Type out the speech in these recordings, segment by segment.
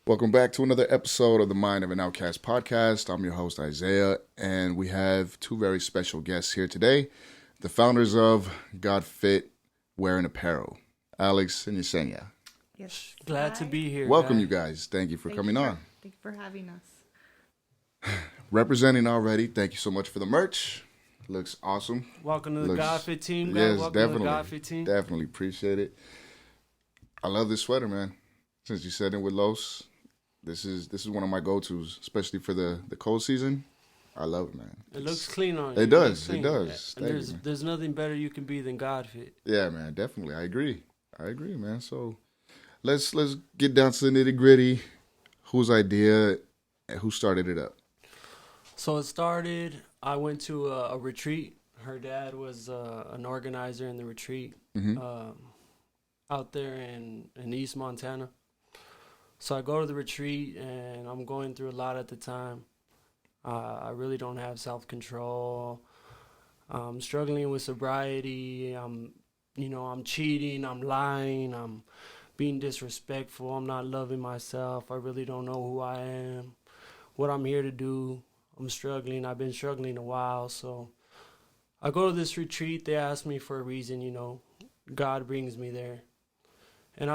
Welcome back to another episode of the Mind of an Outkast podcast. I'm your host, Isaiah, and we have two very special guests here today, the founders of Godfit Wearing Apparel, Alex and Yessenia. Yes. Glad to be here. Welcome, you guys. Thank you for coming on. Thank you for having us. Representing already, thank you so much for the merch. Looks awesome. Welcome to the Godfit team. Yes, welcome definitely. To the Godfit team. Definitely appreciate it. I love this sweater, man. Since you said it with Los, this is one of my go-tos, especially for the cold season. I love it, man. It looks clean on you. It does. It does. Yeah. There's nothing better you can be than Godfit. Yeah, man. Definitely. I agree, man. So let's get down to the nitty-gritty. Whose idea and who started it up? So it started, I went to a retreat. Her dad was an organizer in the retreat out there in East Montana. So I go to the retreat, and I'm going through a lot at the time. I really don't have self-control. I'm struggling with sobriety. I'm cheating. I'm lying. I'm being disrespectful. I'm not loving myself. I really don't know who I am, what I'm here to do. I'm struggling. I've been struggling a while. So I go to this retreat. They ask me for a reason, God brings me there. And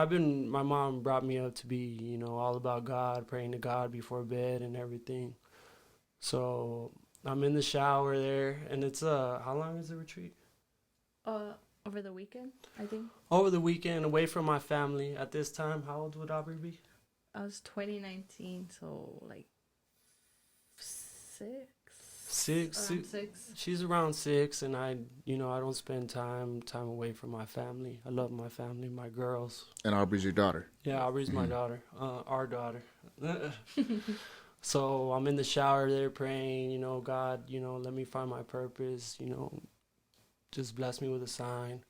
my mom brought me up to be, all about God, praying to God before bed and everything. So I'm in the shower there, and it's, how long is the retreat? Over the weekend, I think. Over the weekend, away from my family. At this time, how old would Aubrey be? I was 2019, so like six. Six. She's around 6, and I don't spend time away from my family. I love my family, my girls. And Aubrey's your daughter. Yeah, Aubrey's my daughter, our daughter. So I'm in the shower there praying, God, let me find my purpose, just bless me with a sign.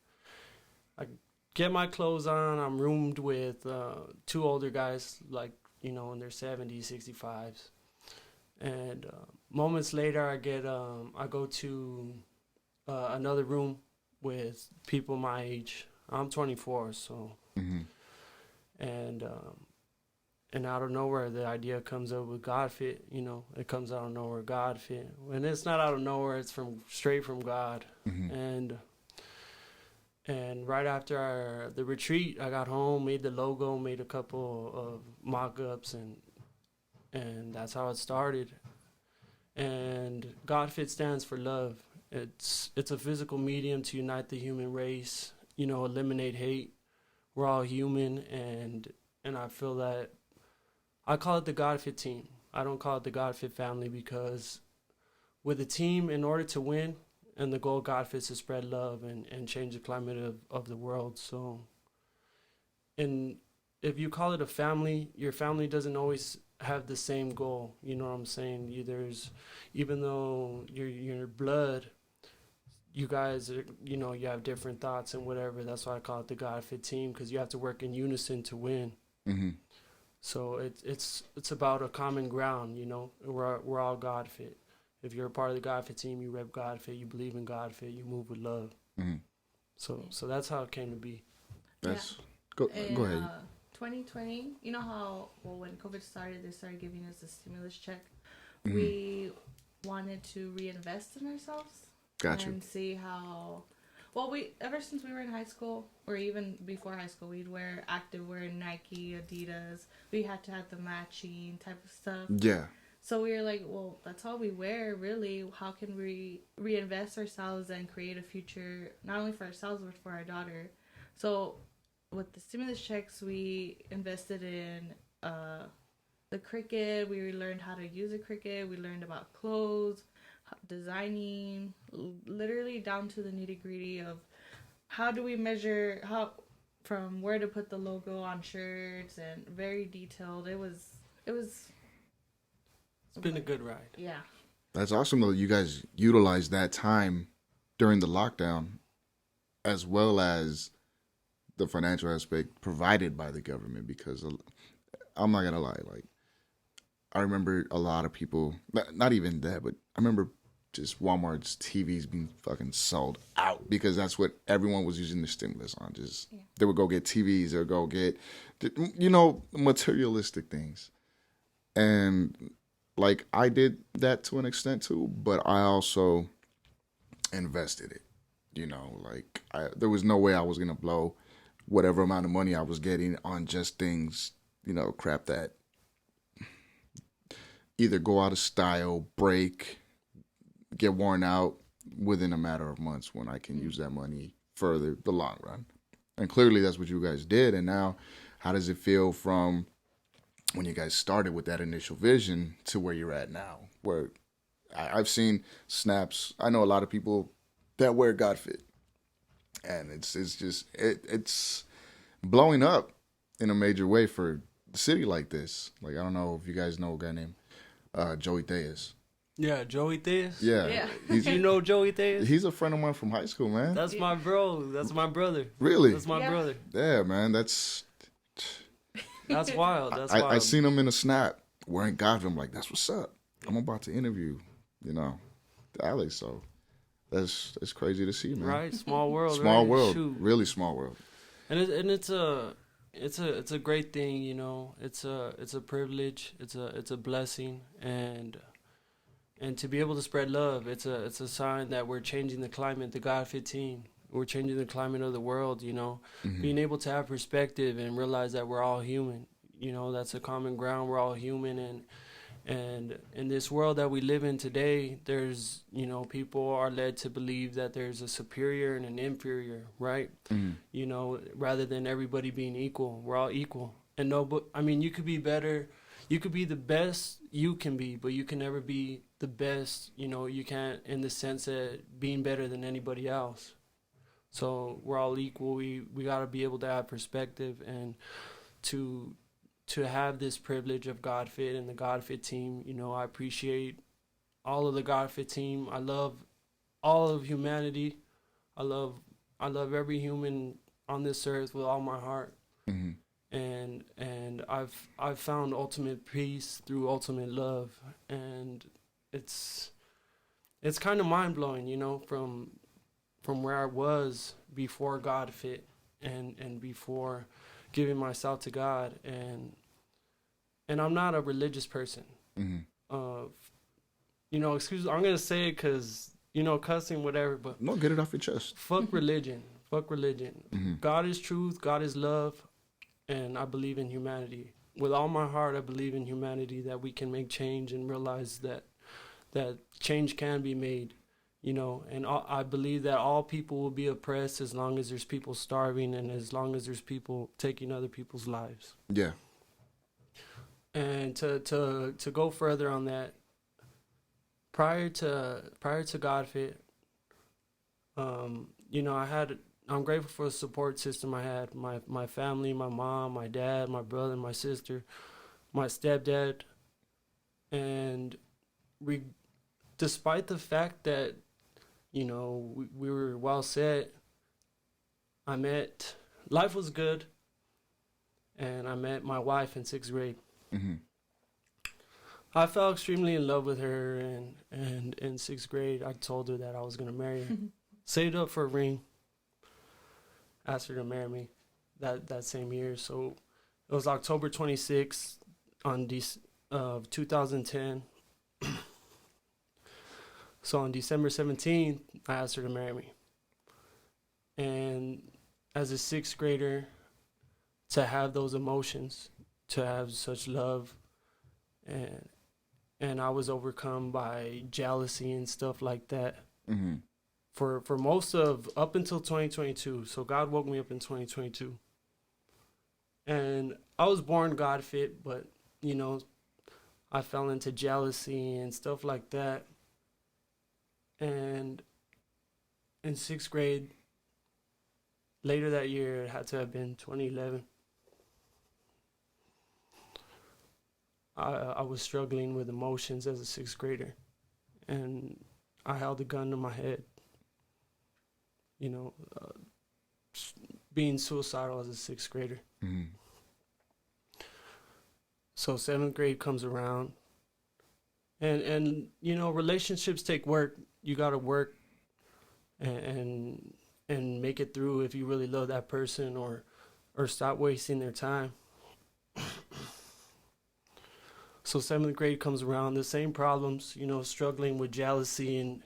I get my clothes on. I'm roomed with 2 older guys, like, in their 70s, 65s. And moments later, I go to another room with people my age. I'm 24, so. And out of nowhere, the idea comes up with Godfit. It comes out of nowhere, Godfit. And it's not out of nowhere; it's straight from God. And right after the retreat, I got home, made the logo, made a couple of mock-ups, and that's how it started. And Godfit stands for love. It's a physical medium to unite the human race. Eliminate hate. We're all human, and I feel that. I call it the Godfit team. I don't call it the Godfit family, because with a team, in order to win, and the goal of Godfit is to spread love and change the climate of the world. So, and if you call it a family, your family doesn't always have the same goal. You know what I'm saying? Even though you're blood, you guys are, you have different thoughts and whatever. That's why I call it the Godfit team, because you have to work in unison to win. So it's about a common ground, We're all Godfit. If you're a part of the Godfit team, you rep Godfit, you believe in Godfit, you move with love. So that's how it came to be. Go ahead. 2020, you know how when COVID started, they started giving us a stimulus check. We wanted to reinvest in ourselves. Gotcha. And see how. Well, ever since we were in high school, or even before high school, we'd wear activewear, Nike, Adidas. We had to have the matching type of stuff. Yeah. So we were like, well, that's all we wear, really. How can we reinvest ourselves and create a future, not only for ourselves, but for our daughter? So with the stimulus checks, we invested in the Cricut. We learned how to use a Cricut. We learned about clothes, designing, literally down to the nitty-gritty of how do we measure, from where to put the logo on shirts, and very detailed. It's been a good ride. Yeah. That's awesome though. You guys utilized that time during the lockdown, as well as the financial aspect provided by the government, because I'm not gonna lie, like, I remember a lot of people, not even that, but I remember just Walmart's TVs being fucking sold out because that's what everyone was using the stimulus on. Just they would go get TVs or go get, materialistic things. And like I did that to an extent too, but I also invested it. Like there was no way I was gonna blow whatever amount of money I was getting on just things, crap that either go out of style, break, get worn out within a matter of months when I can use that money for the long run. And clearly that's what you guys did. And now how does it feel from when you guys started with that initial vision to where you're at now? Where I've seen snaps. I know a lot of people that wear Godfit. And it's blowing up in a major way for a city like this. Like, I don't know if you guys know a guy named Joey Tellez. Yeah, Joey Tellez? Yeah. You know Joey Tellez? He's a friend of mine from high school, man. That's my bro. That's my brother. Really? That's my brother. Yeah, man. That's wild. That's wild. I seen him in a snap wearing Godfit. I'm like, that's what's up. I'm about to interview, Alex. So that's crazy to see, man. Right? Small world. Small right? world. Shoot. Really small world. And it's a great thing, It's a privilege. It's a blessing, and to be able to spread love, it's a sign that we're changing the climate. The Godfit team, we're changing the climate of the world. Mm-hmm. Being able to have perspective and realize that we're all human. That's a common ground. We're all human, and in this world that we live in today, there's people are led to believe that there's a superior and an inferior, right? Mm-hmm. Rather than everybody being equal. We're all equal, and you could be better. You could be the best you can be, but you can never be the best, you can't, in the sense that being better than anybody else. So we're all equal. We got to be able to have perspective, and to have this privilege of Godfit and the Godfit team. I appreciate all of the Godfit team. I love all of humanity. I love every human on this earth with all my heart. Mm-hmm. And I've found ultimate peace through ultimate love, and it's kind of mind blowing, from where I was before Godfit and before giving myself to God, and I'm not a religious person. Mm-hmm. Excuse, I'm gonna say it because cussing, whatever, but no, get it off your chest. Fuck religion. Mm-hmm. God is truth. God is love. And I believe in humanity. With all my heart, I believe in humanity, that we can make change and realize that change can be made, and I believe that all people will be oppressed as long as there's people starving and as long as there's people taking other people's lives. Yeah. And to go further on that, prior to Godfit, I'm grateful for the support system I had. My family, my mom, my dad, my brother, my sister, my stepdad. And despite the fact that, we were well set, life was good, and I met my wife in 6th grade. Mm-hmm. I fell extremely in love with her, and in 6th grade, I told her that I was going to marry her. Saved up for a ring. Asked her to marry me that same year. So it was October 26th of 2010. So on December 17th, I asked her to marry me. And as a 6th grader, to have those emotions, to have such love, and I was overcome by jealousy and stuff like that. Mm-hmm. For most of up until 2022. So God woke me up in 2022. And I was born Godfit, but, I fell into jealousy and stuff like that. And in 6th grade, later that year, it had to have been 2011, I was struggling with emotions as a 6th grader. And I held a gun to my head. Being suicidal as a 6th grader. Mm-hmm. So 7th grade comes around, And you know, relationships take work. You got to work and and make it through if you really love that person, or stop wasting their time. So seventh grade comes around, the same problems, you know, struggling with jealousy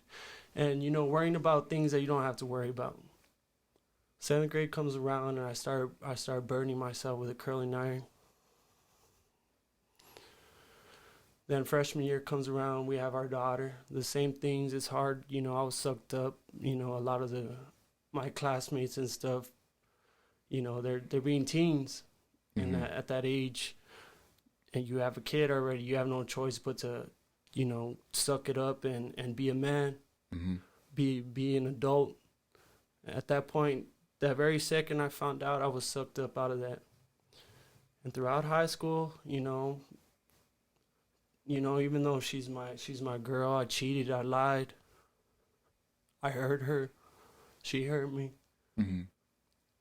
and you know, worrying about things that you don't have to worry about. Seventh grade comes around and I start burning myself with a curling iron. Then freshman year comes around, we have our daughter. The same things. It's hard, you know. I was sucked up. You know, a lot of my classmates and stuff. You know, they're being teens, and at that age, and you have a kid already. You have no choice but to, you know, suck it up and be a man, be an adult. At that point, that very second I found out, I was sucked up out of that. And throughout high school, you know, even though she's my girl, I cheated, I lied, I hurt her, she hurt me,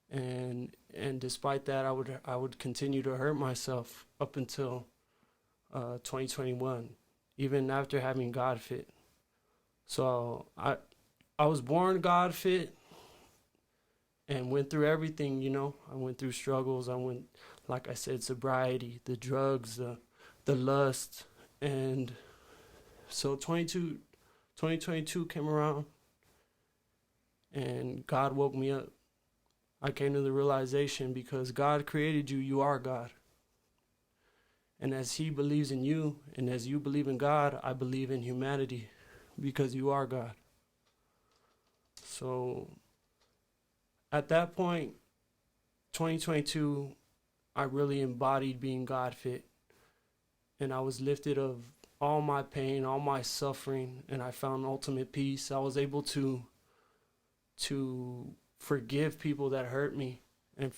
and despite that, I would continue to hurt myself up until 2021, even after having Godfit. So I was born Godfit, and went through everything. You know, I went through struggles. I went, like I said, sobriety, the drugs, the lust. And so 2022 came around and God woke me up. I came to the realization, because God created you, you are God. And as He believes in you and as you believe in God, I believe in humanity, because you are God. So at that point, 2022, I really embodied being God-fit. And I was lifted of all my pain, all my suffering, and I found ultimate peace. I was able to forgive people that hurt me, and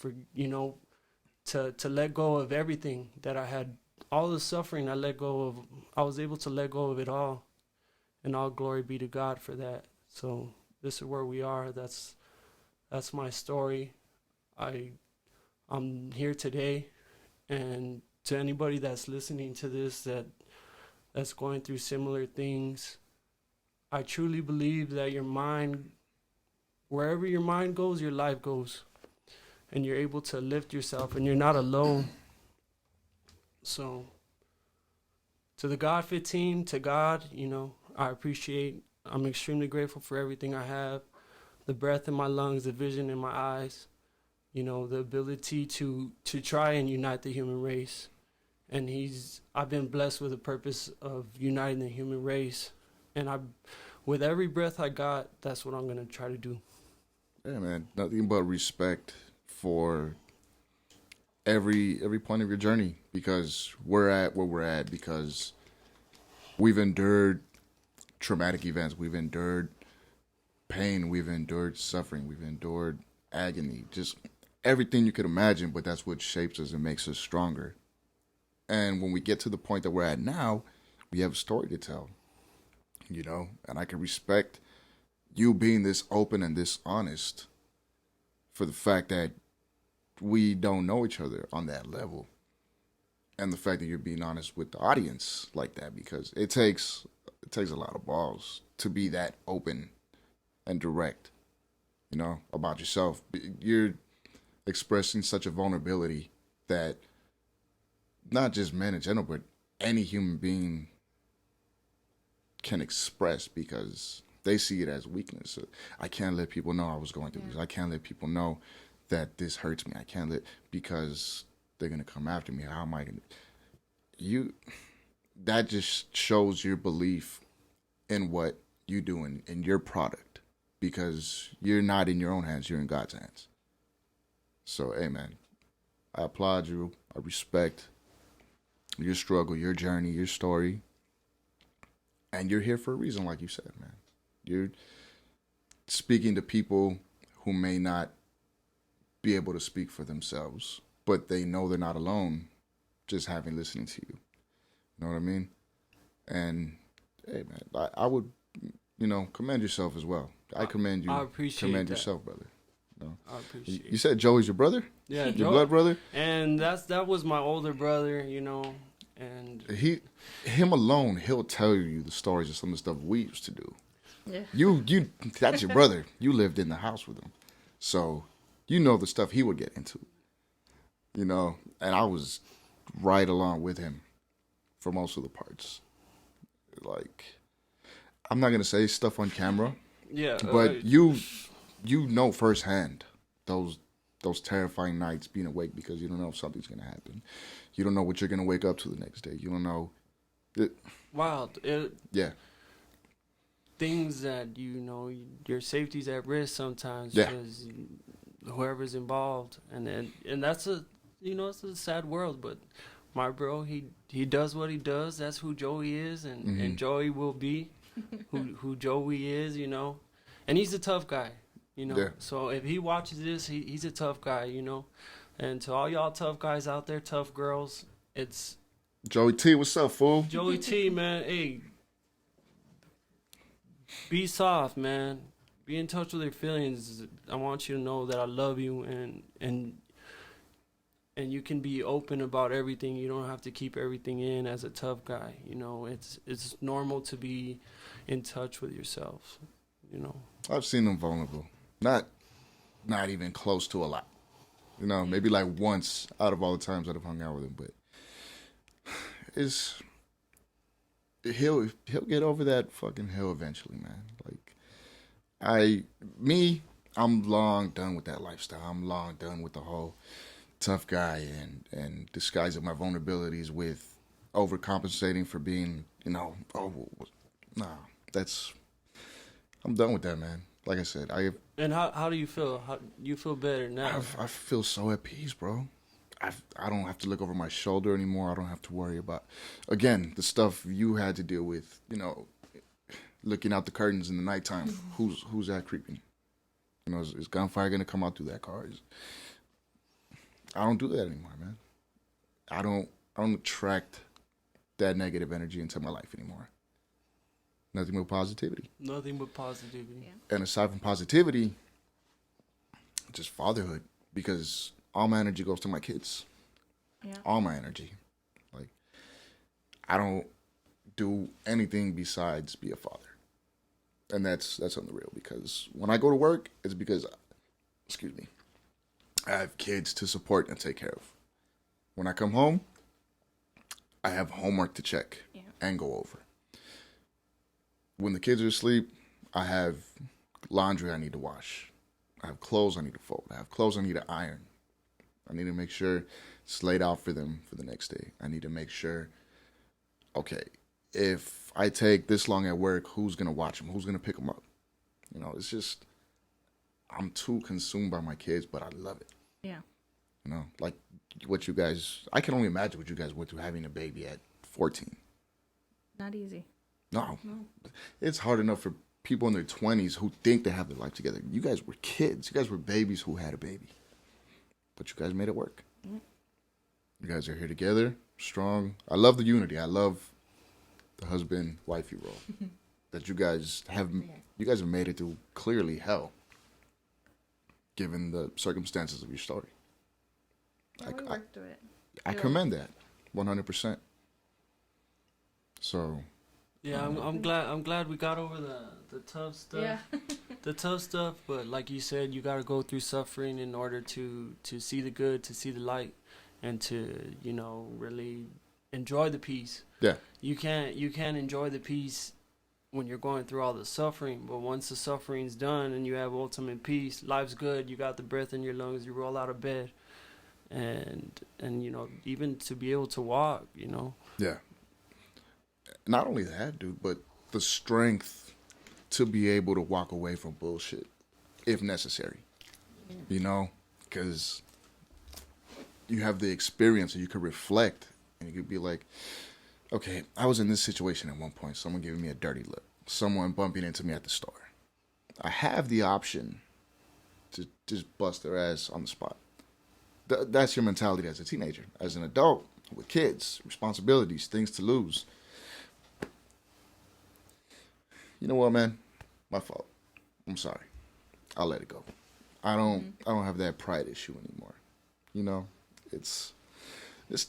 to let go of everything that I had, all the suffering I let go of. I was able to let go of it all, and all glory be to God for that. So this is where we are. That's my story. I'm here today, and to anybody that's listening to this that's going through similar things, I truly believe that your mind, wherever your mind goes, your life goes, and you're able to lift yourself, and you're not alone. So to the Godfit team, to God, you know, I'm extremely grateful for everything I have, the breath in my lungs, the vision in my eyes, you know, the ability to try and unite the human race. And I've been blessed with the purpose of uniting the human race. And with every breath I got, that's what I'm going to try to do. Yeah, man. Nothing but respect for every point of your journey, because we're at where we're at because we've endured traumatic events. We've endured pain. We've endured suffering. We've endured agony. Just everything you could imagine, but that's what shapes us and makes us stronger. And when we get to the point that we're at now, we have a story to tell, you know, and I can respect you being this open and this honest for the fact that we don't know each other on that level. And the fact that you're being honest with the audience like that, because it takes a lot of balls to be that open and direct, you know, about yourself. You're expressing such a vulnerability that not just men in general, but any human being can express, because they see it as weakness. So I can't let people know I was going through this. I can't let people know that this hurts me. I can't because they're going to come after me. How am I going to... That just shows your belief in what you do in your product, because you're not in your own hands. You're in God's hands. So, hey, man, I applaud you. I respect your struggle, your journey, your story. And you're here for a reason, like you said, man. You're speaking to people who may not be able to speak for themselves, but they know they're not alone just having listening to you. You know what I mean? And, hey, man, I would, you know, commend yourself as well. I commend you. I appreciate commend that. yourself, brother. No. I appreciate it. You said Joey's your brother? Yeah, your blood brother? And that was my older brother, you know. And him alone, he'll tell you the stories of some of the stuff we used to do. Yeah. You, that's your brother. You lived in the house with him, so you know the stuff he would get into. You know, and I was right along with him for most of the parts. Like, I'm not gonna say stuff on camera, yeah, but you know firsthand those terrifying nights being awake because you don't know if something's gonna happen. You don't know what you're gonna wake up to the next day. You don't know. wild. Yeah. Things that your safety's at risk sometimes Yeah. because whoever's involved, and that's it's a sad world, but my bro, he does what he does. That's who Joey is, and Joey will be who Joey is, and he's a tough guy, Yeah. So if he watches this, he's a tough guy, and to all y'all tough guys out there, tough girls, it's Joey T, what's up, fool? Joey T, man. Hey, be soft, man. Be in touch with your feelings. I want you to know that I love you, and you can be open about everything. You don't have to keep everything in as a tough guy. It's normal to be in touch with yourself. I've seen him vulnerable. Not even close to a lot. Maybe like once out of all the times that I've hung out with him, but he'll get over that fucking hill eventually, man. Like I'm long done with that lifestyle. I'm long done with the whole tough guy and disguising my vulnerabilities with overcompensating for being, I'm done with that, man. Like I said, And how do you feel? How you feel better now? I feel so at peace, bro. I don't have to look over my shoulder anymore. I don't have to worry about, again, the stuff you had to deal with, looking out the curtains in the nighttime. Who's that creeping? Is gunfire going to come out through that car? I don't do that anymore, man. I don't attract that negative energy into my life anymore. Nothing but positivity. Nothing but positivity. Yeah. And aside from positivity, just fatherhood, because all my energy goes to my kids. Yeah. All my energy. Like, I don't do anything besides be a father. And that's on the real, because when I go to work, it's because, I have kids to support and take care of. When I come home, I have homework to check and go over. When the kids are asleep, I have laundry I need to wash. I have clothes I need to fold. I have clothes I need to iron. I need to make sure it's laid out for them for the next day. I need to make sure, okay, if I take this long at work, who's going to watch them? Who's going to pick them up? It's just, I'm too consumed by my kids, but I love it. Yeah. Like what you guys, I can only imagine what you guys went through having a baby at 14. Not easy. No. It's hard enough for people in their 20s who think they have their life together. You guys were kids. You guys were babies who had a baby. But you guys made it work. Yeah. You guys are here together, strong. I love the unity. I love the husband-wifey role that you guys have. You guys have made it through clearly hell, given the circumstances of your story. Yeah, we worked through it. I commend that 100%. So. Yeah, I'm glad we got over the tough stuff. Yeah. The tough stuff, but like you said, you got to go through suffering in order to see the good, to see the light, and to really enjoy the peace. Yeah. You can't enjoy the peace when you're going through all the suffering, but once the suffering's done and you have ultimate peace, life's good. You got the breath in your lungs. You roll out of bed, and even to be able to walk. Yeah. Not only that, dude, but the strength to be able to walk away from bullshit if necessary. Because you have the experience and you can reflect and you could be like, okay, I was in this situation at one point. Someone giving me a dirty look. Someone bumping into me at the store. I have the option to just bust their ass on the spot. That's your mentality as a teenager. As an adult, with kids, responsibilities, things to lose. You know what, man? My fault. I'm sorry. I'll let it go. I don't have that pride issue anymore. It's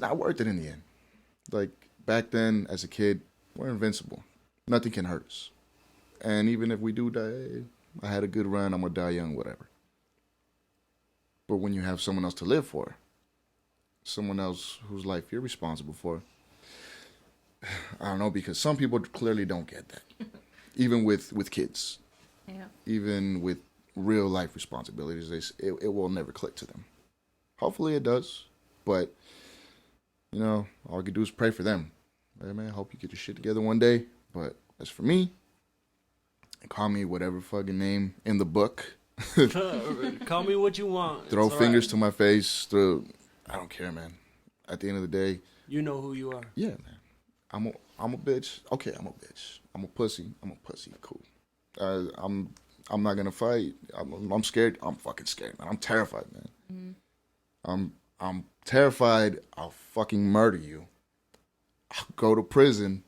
not worth it in the end. Like back then, as a kid, we're invincible. Nothing can hurt us. And even if we do die, I had a good run, I'm gonna die young, whatever. But when you have someone else to live for, someone else whose life you're responsible for, I don't know, because some people clearly don't get that. Even with kids. Yeah. Even with real life responsibilities, it will never click to them. Hopefully it does, but all I can do is pray for them. Hey man, I hope you get your shit together one day. But as for me, call me whatever fucking name in the book. Call me what you want. Throw fingers to my face. I don't care, man. At the end of the day, you know who you are. Yeah, man. I'm a bitch. Okay, I'm a bitch. I'm a pussy. Cool. I'm not gonna fight. I'm scared. I'm fucking scared, man. I'm terrified, man. Mm-hmm. I'm terrified. I'll fucking murder you. I'll go to prison,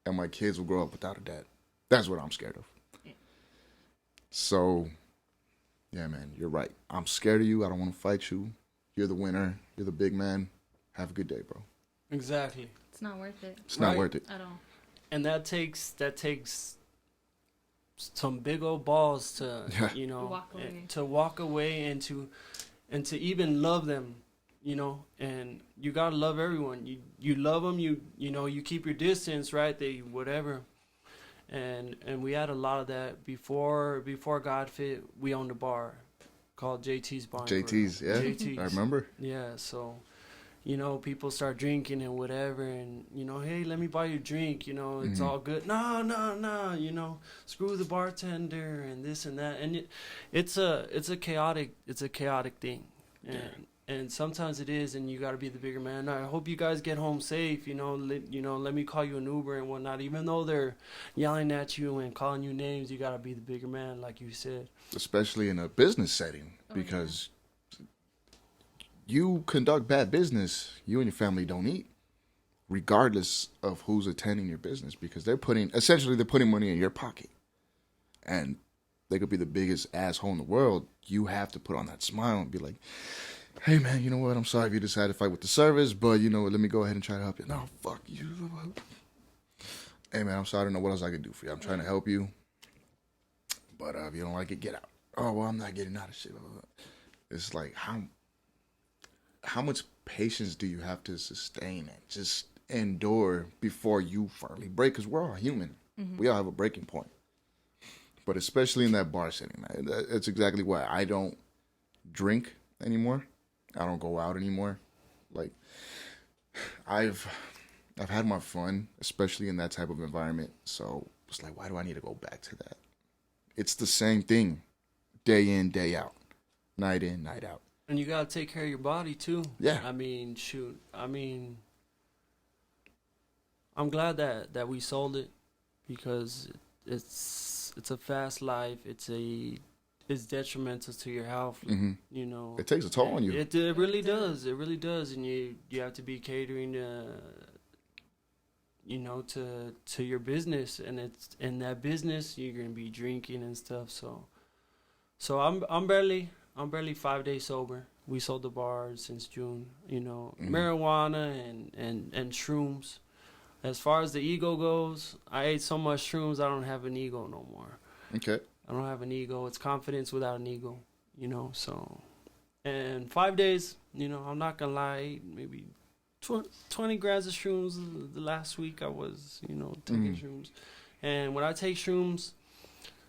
and my kids will grow up without a dad. That's what I'm scared of. Yeah. So, yeah, man, you're right. I'm scared of you. I don't want to fight you. You're the winner. You're the big man. Have a good day, bro. Exactly. It's not worth it. It's not worth it at all. And that takes some big old balls to walk away and to even love them, and you gotta love everyone. You love them. You keep your distance, right? They whatever. And we had a lot of that before Godfit. We owned a bar called JT's Bar. JT's, yeah. JT's. I remember. Yeah, so people start drinking and whatever, and hey, let me buy you a drink. It's all good. No. Screw the bartender and this and that, and it's a chaotic thing, and sometimes it is, and you got to be the bigger man. I hope you guys get home safe. Let me call you an Uber and whatnot. Even though they're yelling at you and calling you names, you got to be the bigger man, like you said. Especially in a business setting, because you conduct bad business, you and your family don't eat, regardless of who's attending your business, because they're putting money in your pocket, and they could be the biggest asshole in the world. You have to put on that smile and be like, hey man, you know what? I'm sorry if you decided to fight with the service, but let me go ahead and try to help you. No, fuck you. Hey man, I'm sorry. I don't know what else I can do for you. I'm trying to help you, but if you don't like it, get out. Oh well, I'm not getting out of shit. It's like how much patience do you have to sustain and just endure before you finally break? Because we're all human. Mm-hmm. We all have a breaking point. But especially in that bar setting, that's exactly why I don't drink anymore. I don't go out anymore. Like, I've had my fun, especially in that type of environment. So it's like, why do I need to go back to that? It's the same thing, day in, day out, night in, night out. And you gotta take care of your body too. Yeah. I mean, I'm glad that we sold it, because it's a fast life. It's detrimental to your health. Mm-hmm. It takes a toll on you. It really does. It really does. And you have to be catering to your business, and it's in that business you're gonna be drinking and stuff. So I'm barely 5 days sober. We sold the bar since June. Marijuana and shrooms. As far as the ego goes, I ate so much shrooms I don't have an ego no more. Okay. I don't have an ego. It's confidence without an ego, so. And 5 days, I'm not going to lie, I ate maybe 20 grams of shrooms the last week I was, taking shrooms. And when I take shrooms,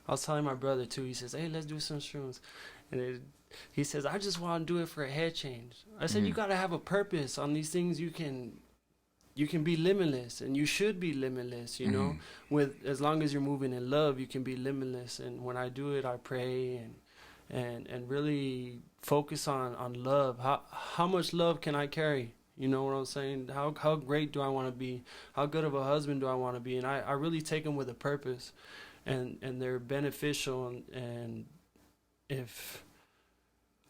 I was telling my brother too, he says, hey, let's do some shrooms. And he says, I just want to do it for a head change. I said, you got to have a purpose on these things. You can be limitless, and you should be limitless, with, as long as you're moving in love, you can be limitless. And when I do it, I pray and really focus on love. How much love can I carry? You know what I'm saying? How great do I want to be? How good of a husband do I want to be? And I really take them with a purpose, and they're beneficial. And if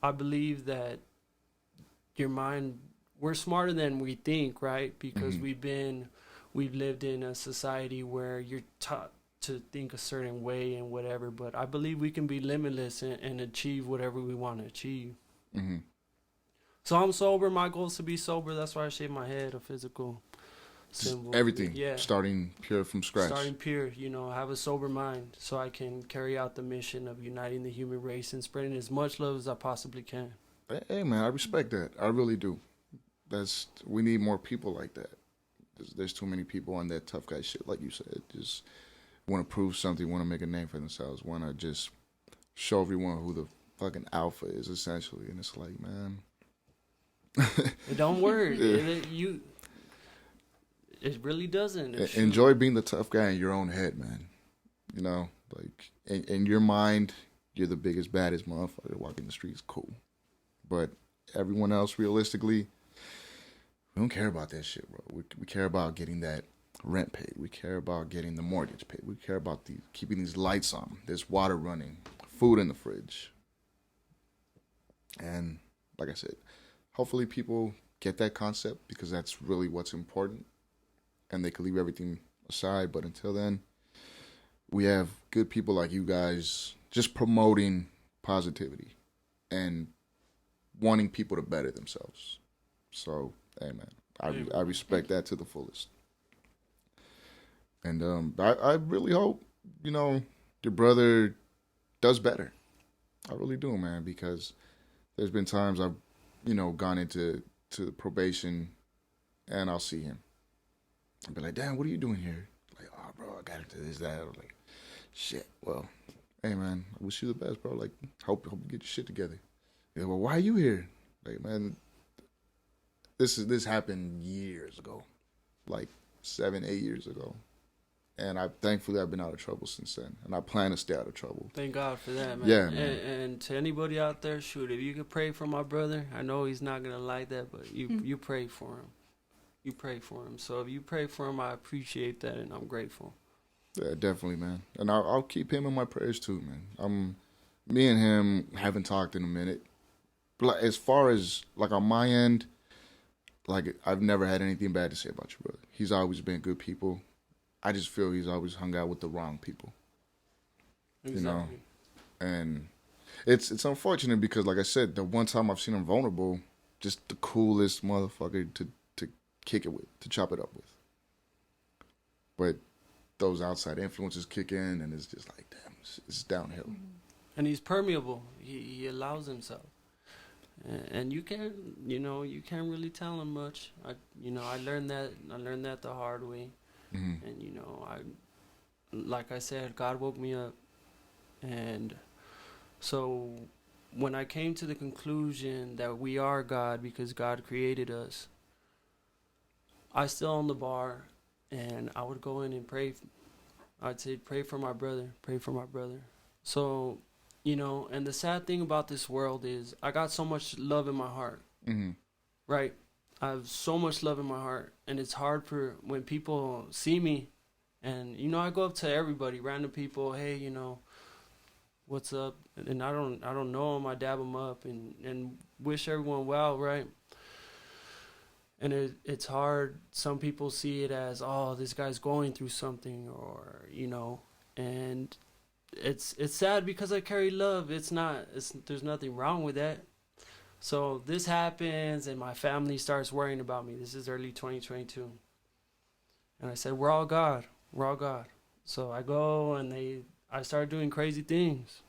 I believe that your mind, we're smarter than we think, right? Because we've lived in a society where you're taught to think a certain way and whatever. But I believe we can be limitless and achieve whatever we want to achieve. Mm-hmm. So I'm sober. My goal is to be sober. That's why I shave my head, a physical. symbol. Everything. Yeah. Starting pure from scratch. Starting pure, you know, have a sober mind so I can carry out the mission of uniting the human race and spreading as much love as I possibly can. Hey, man, I respect that. I really do. We need more people like that. There's too many people on that tough guy shit, like you said. Just want to prove something, want to make a name for themselves, want to just show everyone who the fucking alpha is, essentially. And it's like, man. It don't work. It really doesn't. Enjoy being the tough guy in your own head, man. You know, like in your mind, you're the biggest, baddest motherfucker walking the streets. Cool. But everyone else, realistically, we don't care about that shit, bro. We care about getting that rent paid. We care about getting the mortgage paid. We care about keeping these lights on, there's water running, food in the fridge. And like I said, hopefully people get that concept, because that's really what's important. And they can leave everything aside. But until then, we have good people like you guys just promoting positivity and wanting people to better themselves. So, hey, man, I respect that to the fullest. And I really hope, you know, your brother does better. I really do, man, because there's been times I've, you know, gone into probation and I'll see him. I'll be like, damn, what are you doing here? Like, oh, bro, I got into this, that. I'm like, shit, well, hey, man, I wish you the best, bro. Like, hope you get your shit together. Yeah, well, why are you here? Like, man, this happened years ago, like 7, 8 years ago. And thankfully I've been out of trouble since then. And I plan to stay out of trouble. Thank God for that, man. Yeah, man. And to anybody out there, shoot, if you could pray for my brother, I know he's not going to like that, but you pray for him. You pray for him. So if you pray for him, I appreciate that, and I'm grateful. Yeah, definitely, man. And I'll keep him in my prayers too, man. Me and him haven't talked in a minute. But as far as, like, on my end, like, I've never had anything bad to say about your brother. He's always been good people. I just feel he's always hung out with the wrong people. Exactly. You know? And it's unfortunate because, like I said, the one time I've seen him vulnerable, just the coolest motherfucker to kick it with, to chop it up with. But those outside influences kick in, and it's just like, damn, it's downhill. And he's permeable. He allows himself. And you can't really tell him much. I learned that the hard way. Mm-hmm. And, like I said, God woke me up. And so when I came to the conclusion that we are God because God created us, I still own the bar, and I would go in and pray. I'd say, pray for my brother, pray for my brother. So, and the sad thing about this world is I got so much love in my heart, right? I have so much love in my heart, and it's hard for when people see me, and, I go up to everybody, random people, hey, what's up? And I don't know them, I dab them up and wish everyone well, right? And it's hard. Some people see it as, oh, this guy's going through something, or, and it's sad because I carry love. There's nothing wrong with that. So this happens and my family starts worrying about me. This is early 2022. And I said, we're all God. We're all God. So I go and I start doing crazy things.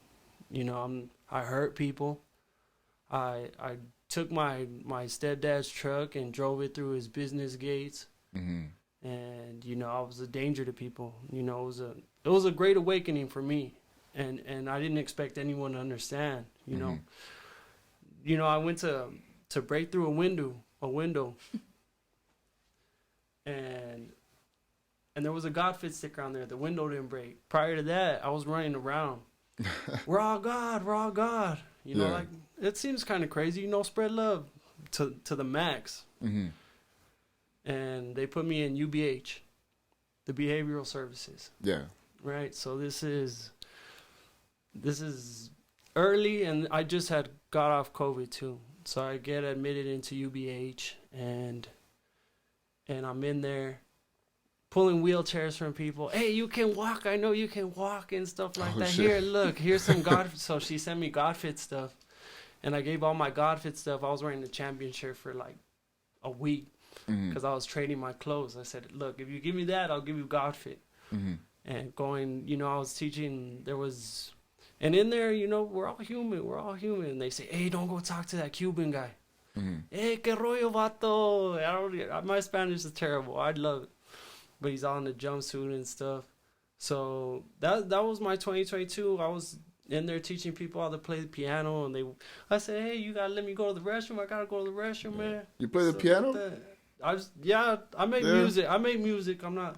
I hurt people. I took my stepdad's truck and drove it through his business gates. Mm-hmm. And, I was a danger to people. It was a great awakening for me. And I didn't expect anyone to understand, Mm-hmm. I went to break through a window. and there was a Godfit sticker on there. The window didn't break. Prior to that, I was running around. We're all God. We're all God. Like, it seems kind of crazy, spread love to the max. Mm-hmm. And they put me in UBH, the behavioral services. Yeah. Right. So this is early, and I just had got off COVID too. So I get admitted into UBH, and I'm in there pulling wheelchairs from people. Hey, you can walk. I know you can walk and stuff like that. Shit. Here, look, here's some God. So she sent me Godfit stuff, and I gave all my Godfit stuff. I was wearing the champion shirt for like a week. because I was trading my clothes. I said, look, if you give me that, I'll give you Godfit. And going, I was teaching, and in there, we're all human. And they say, hey, don't go talk to that Cuban guy. Hey, que rollo, vato. My Spanish is terrible. I'd love it. But he's all in the jumpsuit and stuff. So that was my 2022. I was in there teaching people how to play the piano, and I said, hey, you gotta let me go to the restroom. I gotta go to the restroom, man. You play the piano? I make music. I make music. I'm not,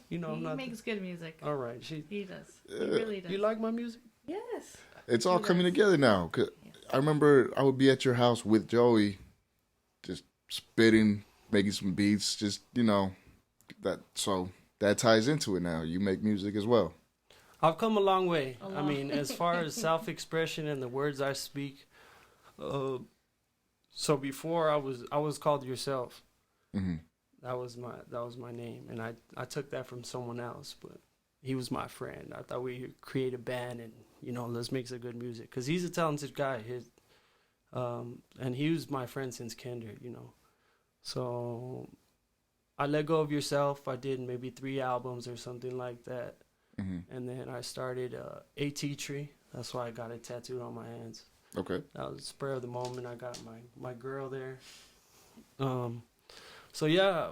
He makes good music. All right, he does. He really does. You like my music? Yes. It's all coming together now. 'Cause I remember I would be at your house with Joey, just spitting, making some beats, just that. So that ties into it now. You make music as well. I've come a long way. I mean, as far as self-expression and the words I speak. So before I was called Yourself. That was my name, and I took that from someone else, but he was my friend. I thought we'd create a band and let's make some good music, because he's a talented guy. And he was my friend since kinder. So I let go of Yourself. I did maybe 3 albums or something like that. And then I started a tea tree. That's why I got it tattooed on my hands. Okay. That was the spur of the moment. I got my girl there. So yeah,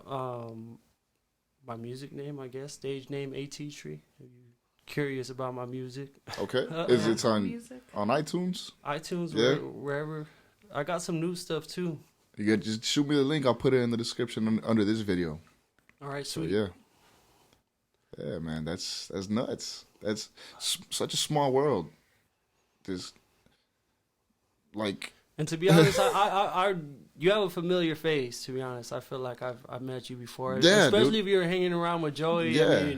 my music name, I guess, stage name, A Tea Tree. If you're curious about my music. Okay. Is it on iTunes? iTunes, wherever. I got some new stuff too. You just shoot me the link. I'll put it in the description under this video. All right, sweet. So, yeah, man, that's nuts. That's such a small world. And to be honest, you have a familiar face. To be honest, I feel like I've met you before. Yeah, especially if you were hanging around with Joey. Yeah,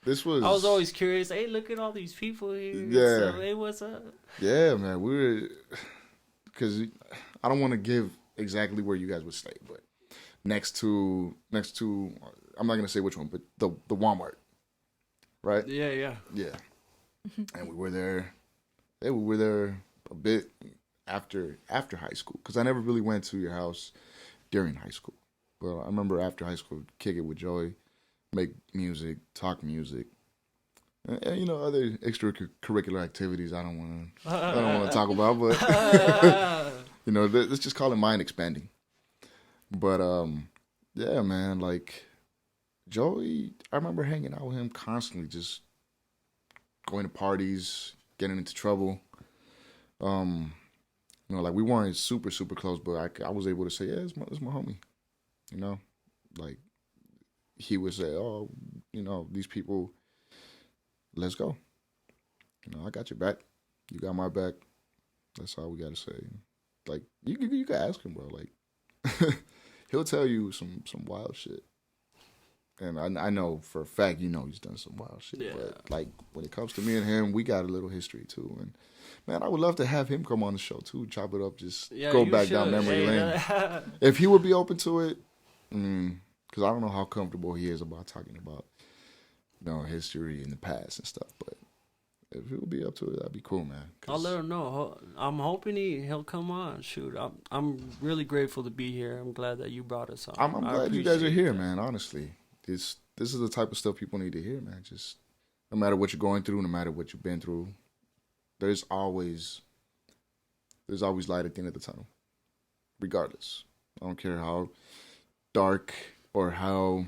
I was always curious. Hey, look at all these people here. Yeah. So, hey, what's up? Yeah, man, because I don't want to give exactly where you guys would stay, but next to I'm not gonna say which one, but the Walmart, right? Yeah. And we were there. Yeah, we were there a bit after high school, because I never really went to your house during high school. But I remember after high school, kick it with Joey, make music, talk music, and other extracurricular activities I don't want to talk about, but let's just call it mind expanding. But yeah, man, like Joey, I remember hanging out with him constantly, just going to parties, getting into trouble. Like we weren't super, super close, but I was able to say, yeah, it's my homie. Like he would say, oh, these people, let's go. I got your back. You got my back. That's all we got to say. Like you can ask him, bro. Like he'll tell you some wild shit. And I know for a fact, he's done some wild shit. Yeah. But like when it comes to me and him, we got a little history too. And man, I would love to have him come on the show too, chop it up, just go back down memory lane. If he would be open to it, because I don't know how comfortable he is about talking about, history in the past and stuff. But if he would be up to it, that'd be cool, man. I'll let him know. I'm hoping he'll come on. Shoot, I'm really grateful to be here. I'm glad that you brought us on. I'm glad you guys are here, man. Honestly. This is the type of stuff people need to hear, man. Just no matter what you're going through, no matter what you've been through, there's always light at the end of the tunnel. Regardless. I don't care how dark or how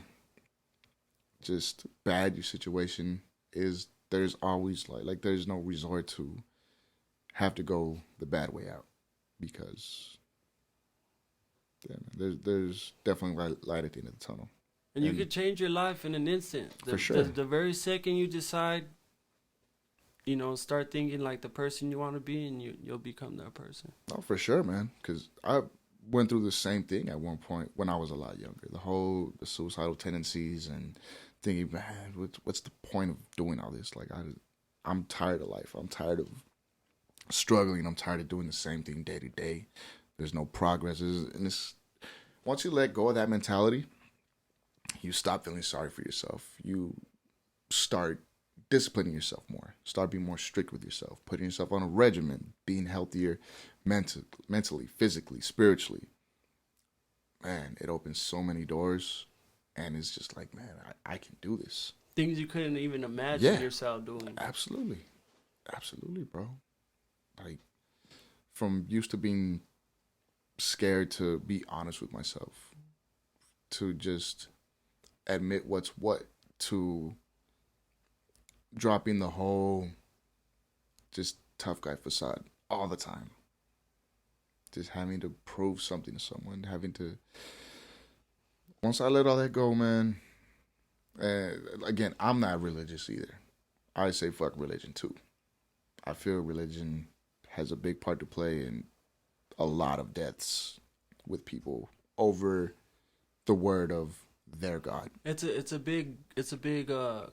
just bad your situation is, there's always light. Like there's no resort to have to go the bad way out, because there's definitely light at the end of the tunnel. And you could change your life in an instant. For sure. The very second you decide, start thinking like the person you want to be, and you'll become that person. Oh, for sure, man. Because I went through the same thing at one point when I was a lot younger. The suicidal tendencies and thinking, man, what's the point of doing all this? Like, I'm tired of life. I'm tired of struggling. I'm tired of doing the same thing day to day. There's no progress. Once you let go of that mentality, you stop feeling sorry for yourself. You start disciplining yourself more. Start being more strict with yourself. Putting yourself on a regimen. Being healthier mentally, physically, spiritually. man, it opens so many doors, and it's just like, man, I can do this. Things you couldn't even imagine yourself doing. Absolutely, bro. Like, from used to being scared to be honest with myself, to just admit what's what, to dropping the whole just tough guy facade all the time. Just having to prove something to someone, having to. Once I let all that go, man. Again, I'm not religious either. I say fuck religion too. I feel religion has a big part to play in a lot of deaths with people over the word of their God. It's a big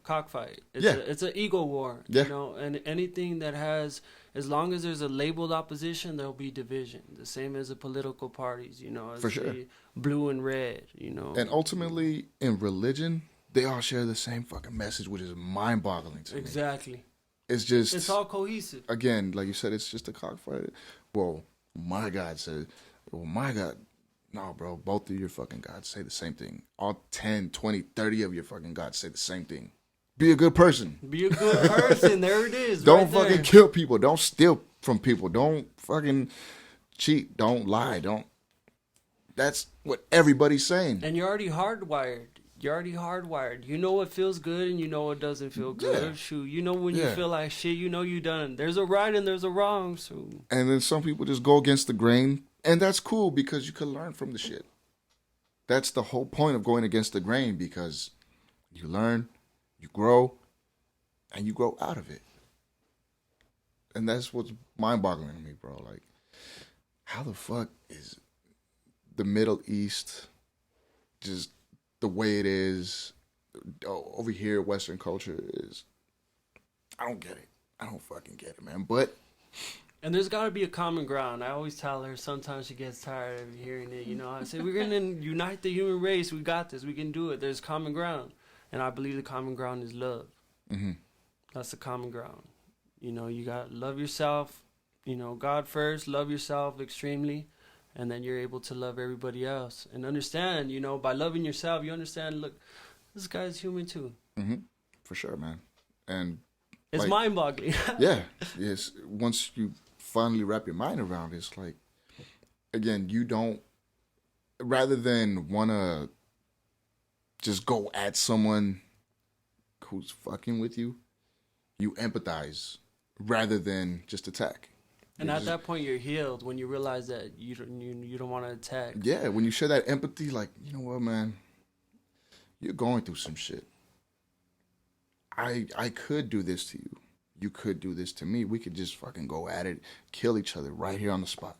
cockfight. Yeah. It's an ego war. Yeah. You know, and anything that has, as long as there's a labeled opposition, there'll be division. The same as the political parties, you know, as For sure. the blue and red, you know. And ultimately, in religion, they all share the same fucking message, which is mind-boggling to me. Exactly. It's just... It's all cohesive. Again, like you said, it's just a cockfight. Well, my God said... Well, my God... No, bro, both of your fucking gods say the same thing. All 10, 20, 30 of your fucking gods say the same thing. Be a good person. Be a good person. There it is. Don't right fucking kill people. Don't steal from people. Don't fucking cheat. Don't lie. Don't... That's what everybody's saying. And you're already hardwired. You know what feels good and you know what doesn't feel good. Yeah. Shoot, you know when you feel like shit, you know you done. There's a right and there's a wrong. So. And then some people just go against the grain. And that's cool because you can learn from the shit. That's the whole point of going against the grain, because you learn, you grow, and you grow out of it. And that's what's mind-boggling to me, bro. Like, how the fuck is the Middle East just the way it is over here? Western culture is... I don't get it. I don't fucking get it, man. But... And there's got to be a common ground. I always tell her, sometimes she gets tired of hearing it. You know, I say, we're going to unite the human race. We got this. We can do it. There's common ground. And I believe the common ground is love. Mm-hmm. That's the common ground. You know, you got to love yourself. You know, God first, love yourself extremely. And then you're able to love everybody else. And understand, you know, by loving yourself, you understand, look, this guy's human too. Mm-hmm. For sure, man. And it's mind-boggling. Yeah. Yes. Once you finally wrap your mind around it, it's like, again, you don't, rather than want to just go at someone who's fucking with you, you empathize rather than just attack. And at that point, you're healed when you realize that you don't want to attack. Yeah, when you share that empathy, like, you know what, man, you're going through some shit. I could do this to you. You could do this to me. We could just fucking go at it, kill each other right here on the spot.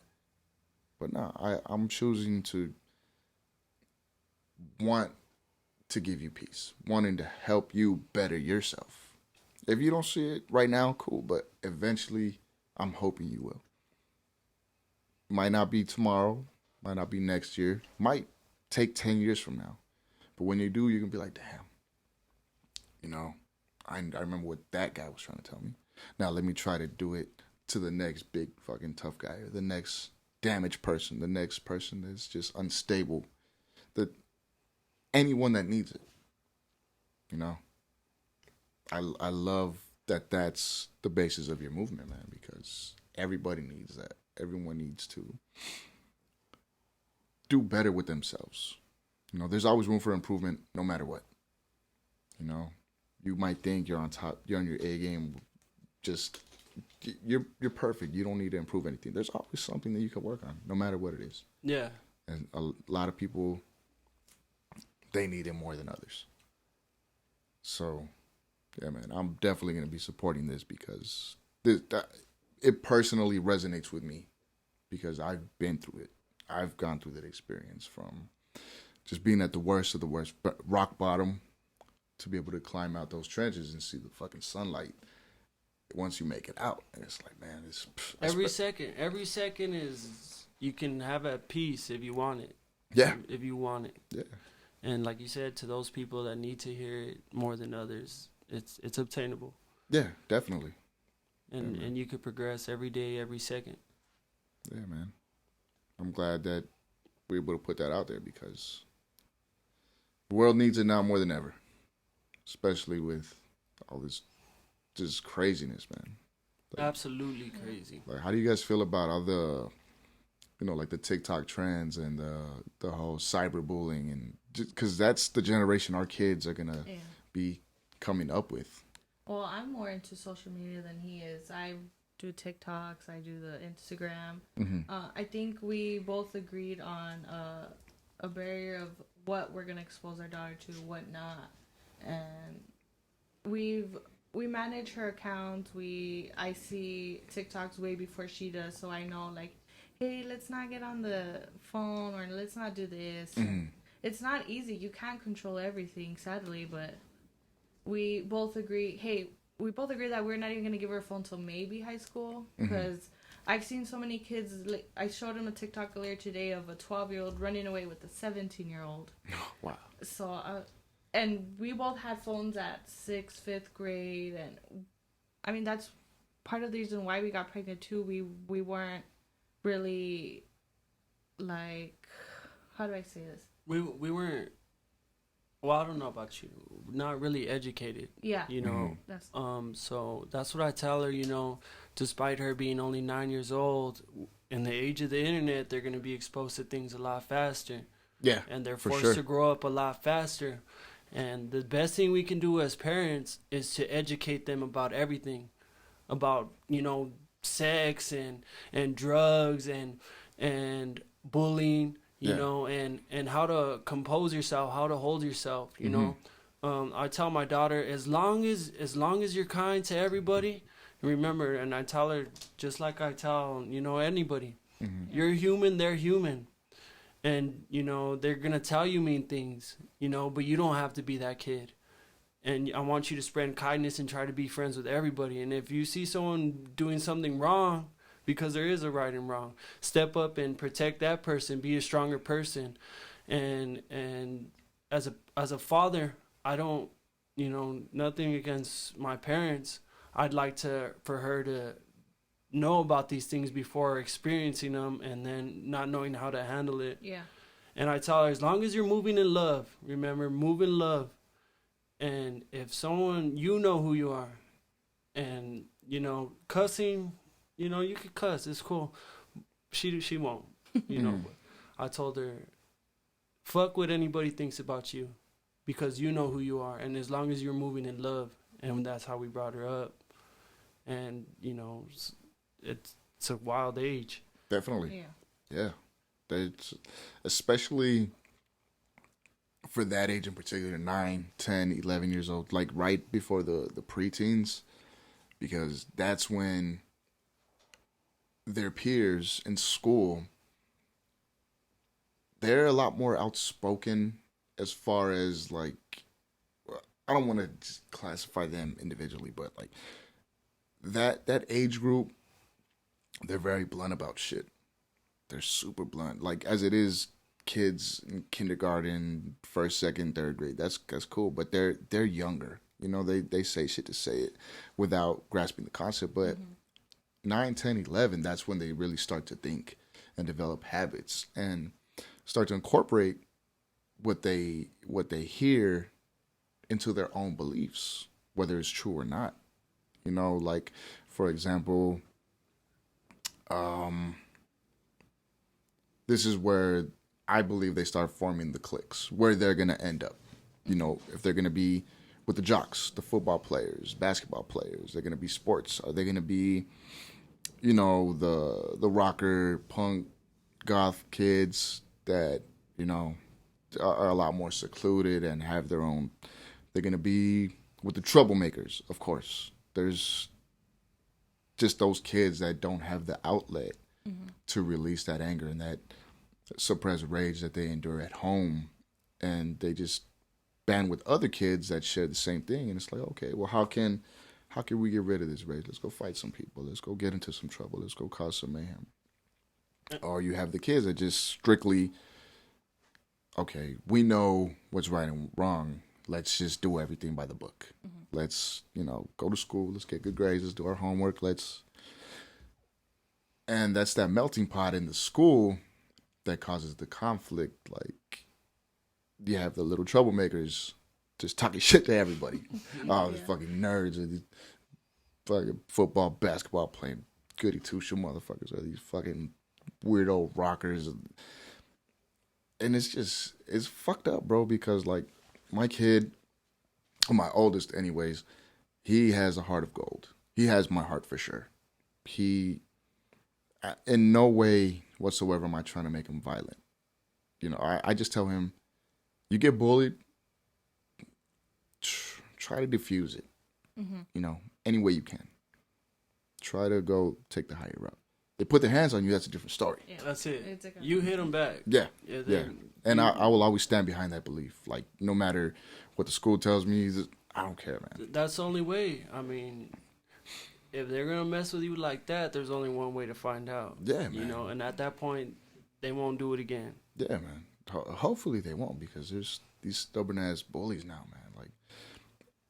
But no, I'm choosing to want to give you peace, wanting to help you better yourself. If you don't see it right now, cool. But eventually, I'm hoping you will. Might not be tomorrow. Might not be next year. Might take 10 years from now. But when you do, you're going to be like, damn. You know, I remember what that guy was trying to tell me. Now let me try to do it to the next big fucking tough guy, or the next damaged person, the next person that's just unstable, anyone that needs it. You know, I love that that's the basis of your movement, man, because everybody needs that. Everyone needs to do better with themselves. You know, there's always room for improvement no matter what. You know, you might think you're on top, you're on your A game, just you're perfect. You don't need to improve anything. There's always something that you can work on, no matter what it is. Yeah. And a lot of people, they need it more than others. So, yeah, man, I'm definitely going to be supporting this because it personally resonates with me because I've been through it. I've gone through that experience from just being at the worst of the worst, rock bottom, to be able to climb out those trenches and see the fucking sunlight once you make it out. And it's like, man, it's... Every second is... You can have a peace if you want it. Yeah. If you want it. Yeah. And like you said, to those people that need to hear it more than others, it's obtainable. Yeah, definitely. And you could progress every day, every second. Yeah, man. I'm glad that we're able to put that out there because the world needs it now more than ever, especially with all this just craziness, man. Like, Absolutely crazy. like, how do you guys feel about all the, like the TikTok trends and the whole cyberbullying, and because that's the generation our kids are gonna be coming up with. Well, I'm more into social media than he is. I do TikToks, I do the Instagram. I think we both agreed on a barrier of what we're gonna expose our daughter to, what not, and we manage her accounts. I see TikToks way before she does, so I know, like, hey, let's not get on the phone, or let's not do this. It's not easy. You can't control everything, sadly, but we both agree that we're not even going to give her a phone until maybe high school, because I've seen so many kids. Like, I showed him a TikTok earlier today of a 12-year-old running away with a 17-year-old. Wow. So, and we both had phones at 6th, 5th grade, and I mean, that's part of the reason why we got pregnant too. We weren't really, like, how do I say this? We weren't. Well, I don't know about you. Not really educated. Yeah. That's so that's what I tell her, despite her being only 9 years old, in the age of the internet, they're going to be exposed to things a lot faster. Yeah. And they're forced to grow up a lot faster. And the best thing we can do as parents is to educate them about everything. About, sex and drugs and bullying. And how to compose yourself, how to hold yourself, I tell my daughter, as long as you're kind to everybody, remember, and I tell her, just like I tell, anybody, you're human, they're human. And, they're going to tell you mean things, but you don't have to be that kid. And I want you to spread kindness and try to be friends with everybody. And if you see someone doing something wrong, because there is a right and wrong, step up and protect that person, be a stronger person. And as a father, I don't, nothing against my parents. I'd like for her to know about these things before experiencing them and then not knowing how to handle it. Yeah. And I tell her, as long as you're moving in love, remember, move in love. And if someone, who you are, and, cussing, you could cuss. It's cool. She won't, But I told her, fuck what anybody thinks about you, because you know who you are. And as long as you're moving in love, and that's how we brought her up. And, it's a wild age. Definitely. Yeah. It's, especially for that age in particular, 9, 10, 11 years old, like right before the preteens, because that's when their peers in school, they're a lot more outspoken as far as, like, I don't want to classify them individually, but like that age group, they're very blunt about shit. They're super blunt. Like, as it is, kids in kindergarten, first, second, third grade, that's cool, but they're younger. They say shit to say it without grasping the concept, but 9, 10, 11, that's when they really start to think and develop habits and start to incorporate what they hear into their own beliefs, whether it's true or not. Like, for example, this is where I believe they start forming the cliques, where they're going to end up. If they're going to be with the jocks, the football players, basketball players, they're going to be sports. Are they going to be, the rocker, punk, goth kids that, are a lot more secluded and have their own. They're going to be with the troublemakers, of course. There's just those kids that don't have the outlet to release that anger and that suppressed rage that they endure at home. And they just band with other kids that share the same thing. And it's like, okay, well, how can we get rid of this rage? Let's go fight some people. Let's go get into some trouble. Let's go cause some mayhem. Or you have the kids that just strictly, okay, we know what's right and wrong. Let's just do everything by the book. Let's, go to school. Let's get good grades. Let's do our homework. And that's that melting pot in the school. that causes the conflict. Like, you have the little troublemakers just talking shit to everybody. Oh, these fucking nerds, or these fucking football, basketball playing goody two-shoe motherfuckers, or these fucking weirdo rockers. And it's fucked up, bro, because, like, my kid, my oldest anyways, he has a heart of gold. He has my heart for sure. He, in no way whatsoever am I trying to make him violent. You know, I just tell him, you get bullied, try to diffuse it. You know, any way you can. Try to go take the higher route. They put their hands on you, that's a different story. Yeah. That's it. Like You hit them back. Yeah. Yeah. And I will always stand behind that belief. Like, no matter what the school tells me, I don't care, man. That's the only way. I mean, if they're going to mess with you like that, there's only one way to find out. Yeah, man. You know, and at that point, they won't do it again. Yeah, man. Hopefully they won't, because there's these stubborn ass bullies now, man. Like,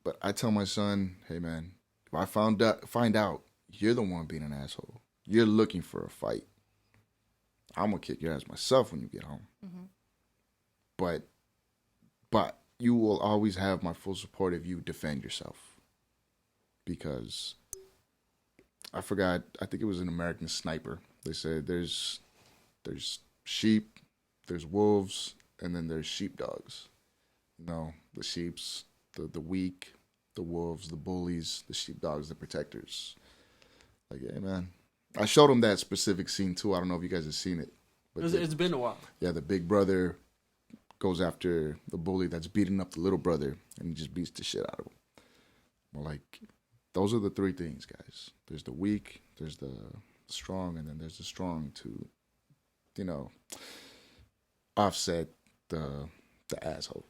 but I tell my son, hey, man, if I find out you're the one being an asshole, you're looking for a fight, I'm gonna kick your ass myself when you get home. But you will always have my full support if you defend yourself, because I forgot. I think it was an American Sniper. They said there's sheep, there's wolves, and then there's sheepdogs. You know, the sheep's the weak, the wolves, the bullies, the sheepdogs, the protectors. Like, yeah, man. I showed him that specific scene too. I don't know if you guys have seen it. But It's been a while. Yeah, the big brother goes after the bully that's beating up the little brother, and he just beats the shit out of him. Well, like, those are the three things, guys. There's the weak, there's the strong, and then there's the strong to, you know, offset the asshole.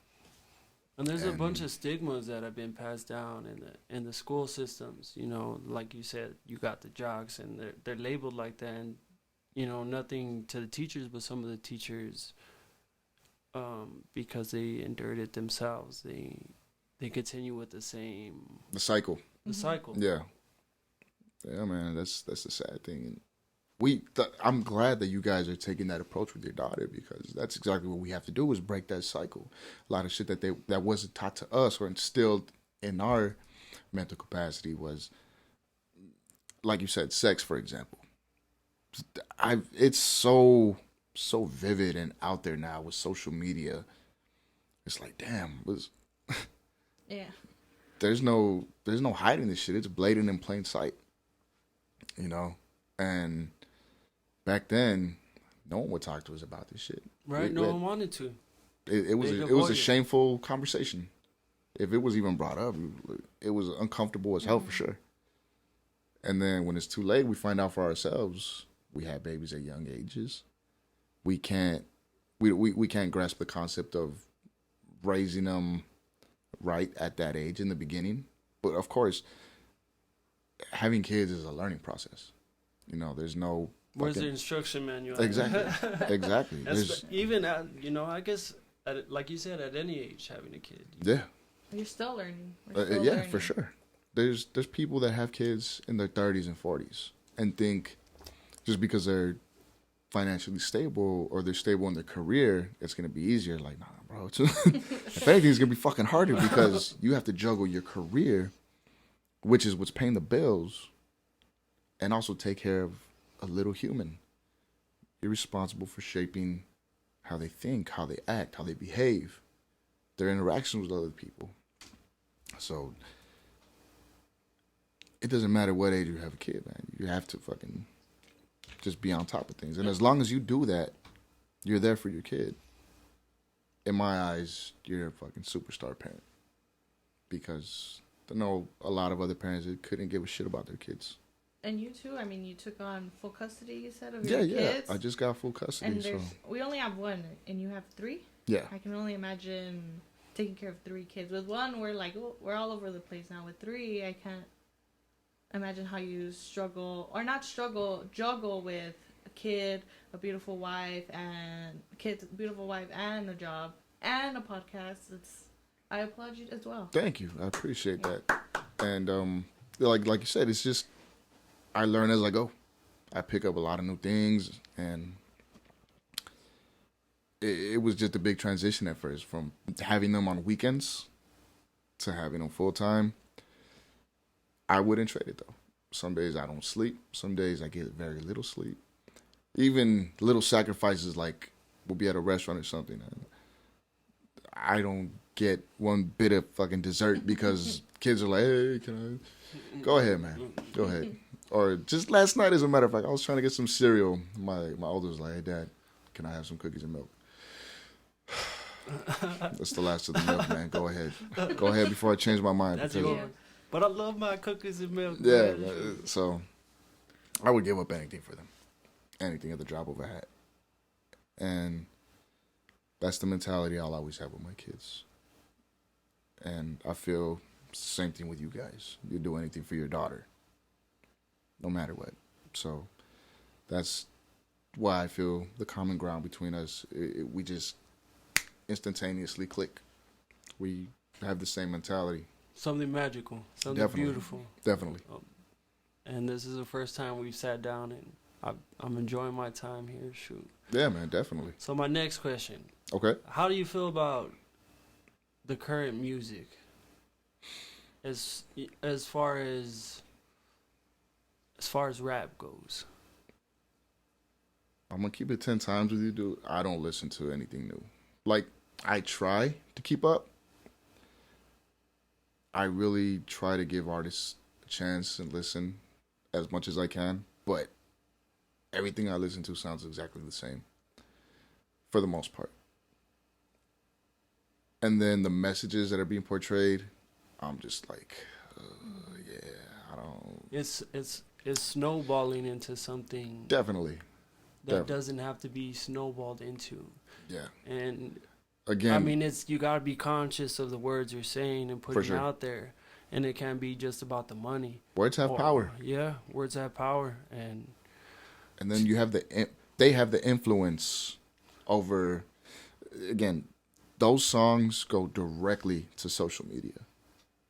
And there's a bunch of stigmas that have been passed down in the school systems. You know, like you said, you got the jocks, and they're labeled like that. And, you know, nothing to the teachers, but some of the teachers, because they endured it themselves, they continue with the cycle. The cycle. Yeah, man. That's the sad thing. And I'm glad that you guys are taking that approach with your daughter, because that's exactly what we have to do, is break that cycle. A lot of shit that wasn't taught to us or instilled in our mental capacity was, like you said, sex, for example. It's so vivid and out there now with social media. It's like, damn, yeah. There's no hiding this shit. It's blatant in plain sight. You know? And back then, no one would talk to us about this shit. Right? No one wanted to. It was a shameful conversation. If it was even brought up, it was uncomfortable as hell for sure. And then when it's too late, we find out for ourselves. We have babies at young ages. We can't grasp the concept of raising them right at that age in the beginning. But of course, having kids is a learning process. You know, there's no. Where's the instruction manual? Exactly. Even at, you know, I guess, like you said, at any age, having a kid. Yeah. You're still learning. Learning. For sure. There's people that have kids in their 30s and 40s and think just because they're financially stable or they're stable in their career, it's going to be easier. Like, nah, bro. If anything, it's going to be fucking harder, because you have to juggle your career, which is what's paying the bills, and also take care of a little human. You're responsible for shaping how they think, how they act, how they behave, their interactions with other people. So it doesn't matter what age you have a kid, man. You have to fucking just be on top of things. And as long as you do that, you're there for your kid. In my eyes, you're a fucking superstar parent. Because I know a lot of other parents that couldn't give a shit about their kids. And you too? I mean, you took on full custody, you said, of your kids? I just got full custody. And we only have one, and you have three? Yeah. I can only imagine taking care of three kids. With one, we're all over the place now. With three, I can't imagine how you juggle with a kid, a beautiful wife, and a job, and a podcast. I applaud you as well. Thank you. I appreciate that. And like you said, it's just I learn as I go. I pick up a lot of new things, and it was just a big transition at first from having them on weekends to having them full time. I wouldn't trade it though. Some days I don't sleep. Some days I get very little sleep. Even little sacrifices like we'll be at a restaurant or something and I don't get one bit of fucking dessert because kids are like, hey, can I? Go ahead, man. Go ahead. Or just last night, as a matter of fact, I was trying to get some cereal. My older was like, hey, Dad, can I have some cookies and milk? That's the last of the milk, man. Go ahead. Go ahead before I change my mind. That's yours. But I love my cookies and milk. Yeah, so I would give up anything for them. Anything at the drop of a hat. And that's the mentality I'll always have with my kids. And I feel the same thing with you guys. You do anything for your daughter. No matter what. So that's why I feel the common ground between us, we just instantaneously click. We have the same mentality. Something magical. Something Definitely. beautiful. Definitely. And this is the first time we've sat down and I'm enjoying my time here. Shoot. Yeah, man, definitely. So my next question. Okay. How do you feel about the current music? As far as rap goes. I'm gonna keep it 10 times with you, dude. I don't listen to anything new. Like, I try to keep up. I really try to give artists a chance and listen as much as I can, but everything I listen to sounds exactly the same for the most part. And then the messages that are being portrayed, I'm just like, yeah, I don't. It's snowballing into something Definitely. that doesn't have to be snowballed into. Yeah. And again, I mean, you gotta be conscious of the words you're saying and putting sure. out there, and it can't be just about the money. Words have power. Yeah, words have power, and then you have they have the influence over. Again, those songs go directly to social media.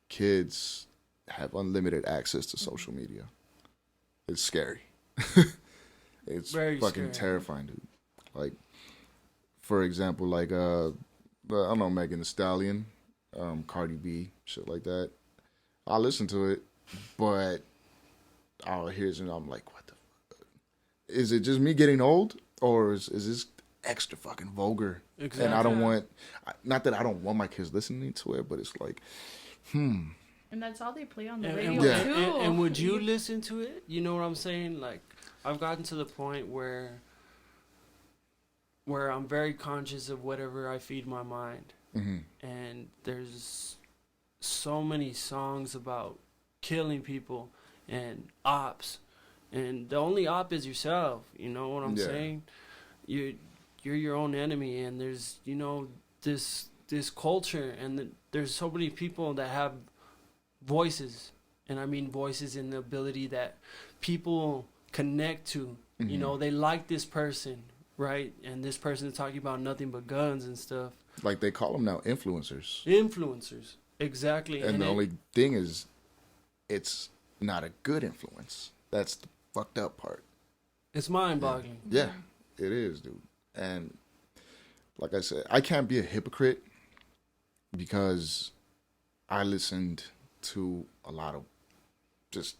Kids have unlimited access to social media. It's scary. It's very fucking scary. terrifying, dude. Like, for example, like I don't know, Megan Thee Stallion, Cardi B, shit like that. I listen to it, but I'll hear it and I'm like, what the fuck? Is it just me getting old, or is this extra fucking vulgar? Exactly. And I don't want, not that I don't want my kids listening to it, but it's like, And that's all they play on the and, radio Yeah. too. and would you listen to it? You know what I'm saying? Like, I've gotten to the point where I'm very conscious of whatever I feed my mind. mm-hmm. And there's so many songs about killing people and ops, and the only op is yourself. You know what I'm Yeah. saying? You're your own enemy, and there's this culture, and there's so many people that have voices, and I mean voices in the ability that people connect to. Mm-hmm. You know, they like this person, right? And this person is talking about nothing but guns and stuff. Like they call them now influencers. Influencers, exactly. And the only thing is, it's not a good influence. That's the fucked up part. it's mind-boggling. Yeah, it is, dude. And like I said, I can't be a hypocrite because I listened to a lot of just,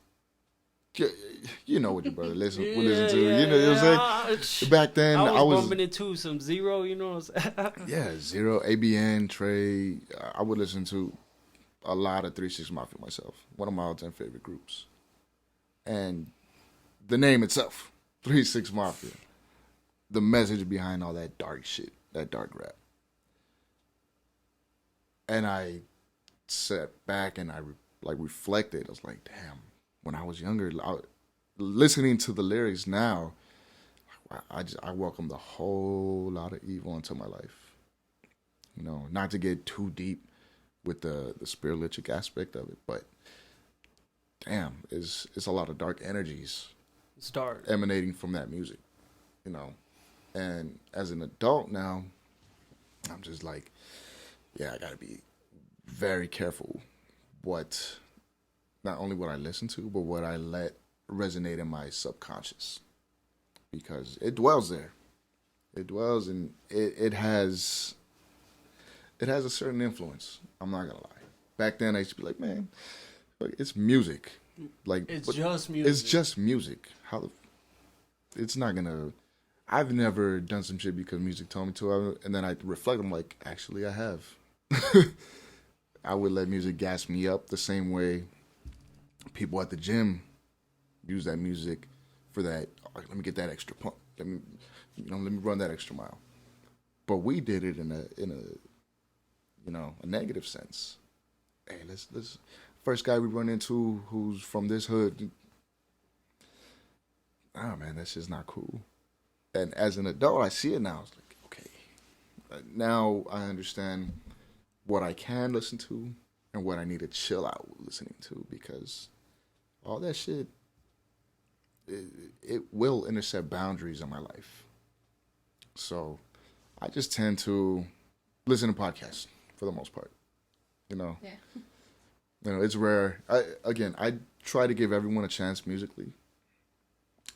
you know what your brother listen to. You know what I'm saying? Back then, I I was bumping into some Zero, you know what I'm saying? yeah, Zero, ABN, Trey. I would listen to a lot of 3-6 Mafia myself. One of my all-time favorite groups. And the name itself, 3-6 Mafia. The message behind all that dark shit, that dark rap. And I sat back and I reflected. I was like, damn, when I was younger, listening to the lyrics now, I welcomed a whole lot of evil into my life. You know, not to get too deep with the spiritualistic aspect of it, but damn, it's a lot of dark energies It's dark. emanating from that music, you know. And as an adult now, I'm just like, yeah, I gotta be very careful not only what I listen to, but what I let resonate in my subconscious, because it dwells there. It dwells, and it has a certain influence. I'm not gonna lie. Back then, I used to be like, man, look, it's music. Like It's just music. It's just music. It's not gonna. I've never done some shit because music told me to, and then I reflect. I'm like, actually, I have. I would let music gas me up the same way people at the gym use that music for that. Oh, let me get that extra pump. Let me run that extra mile. But we did it in a negative sense. Hey, let's first guy we run into who's from this hood. Oh man, that's just not cool. And as an adult, I see it now. It's like, okay, now I understand what I can listen to and what I need to chill out listening to, because all that shit, it will intercept boundaries in my life. So I just tend to listen to podcasts for the most part. Yeah. It's rare. I try to give everyone a chance musically,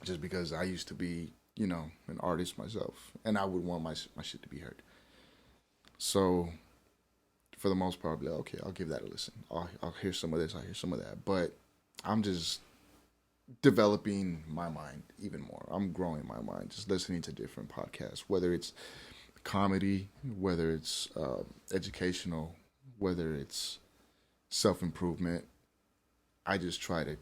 just because I used to be, an artist myself, and I would want my shit to be heard. So, for the most part, I'll be like, okay, I'll give that a listen. I'll hear some of this, I'll hear some of that. But I'm just developing my mind even more. I'm growing my mind, just listening to different podcasts, whether it's comedy, whether it's educational, whether it's self-improvement. I just try to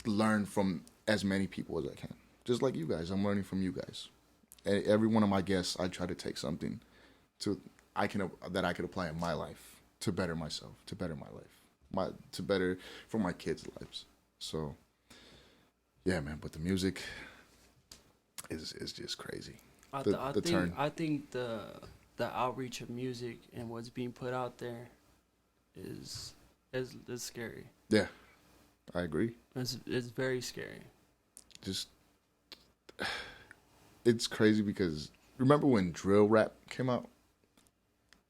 learn from as many people as I can. Just like you guys, I'm learning from you guys. And every one of my guests, I try to take something that I could apply in my life to better myself, to better my life, to better for my kids' lives. So, yeah, man. But the music is just crazy. I think the outreach of music and what's being put out there is scary. Yeah, I agree. It's very scary. Just, it's crazy because remember when drill rap came out?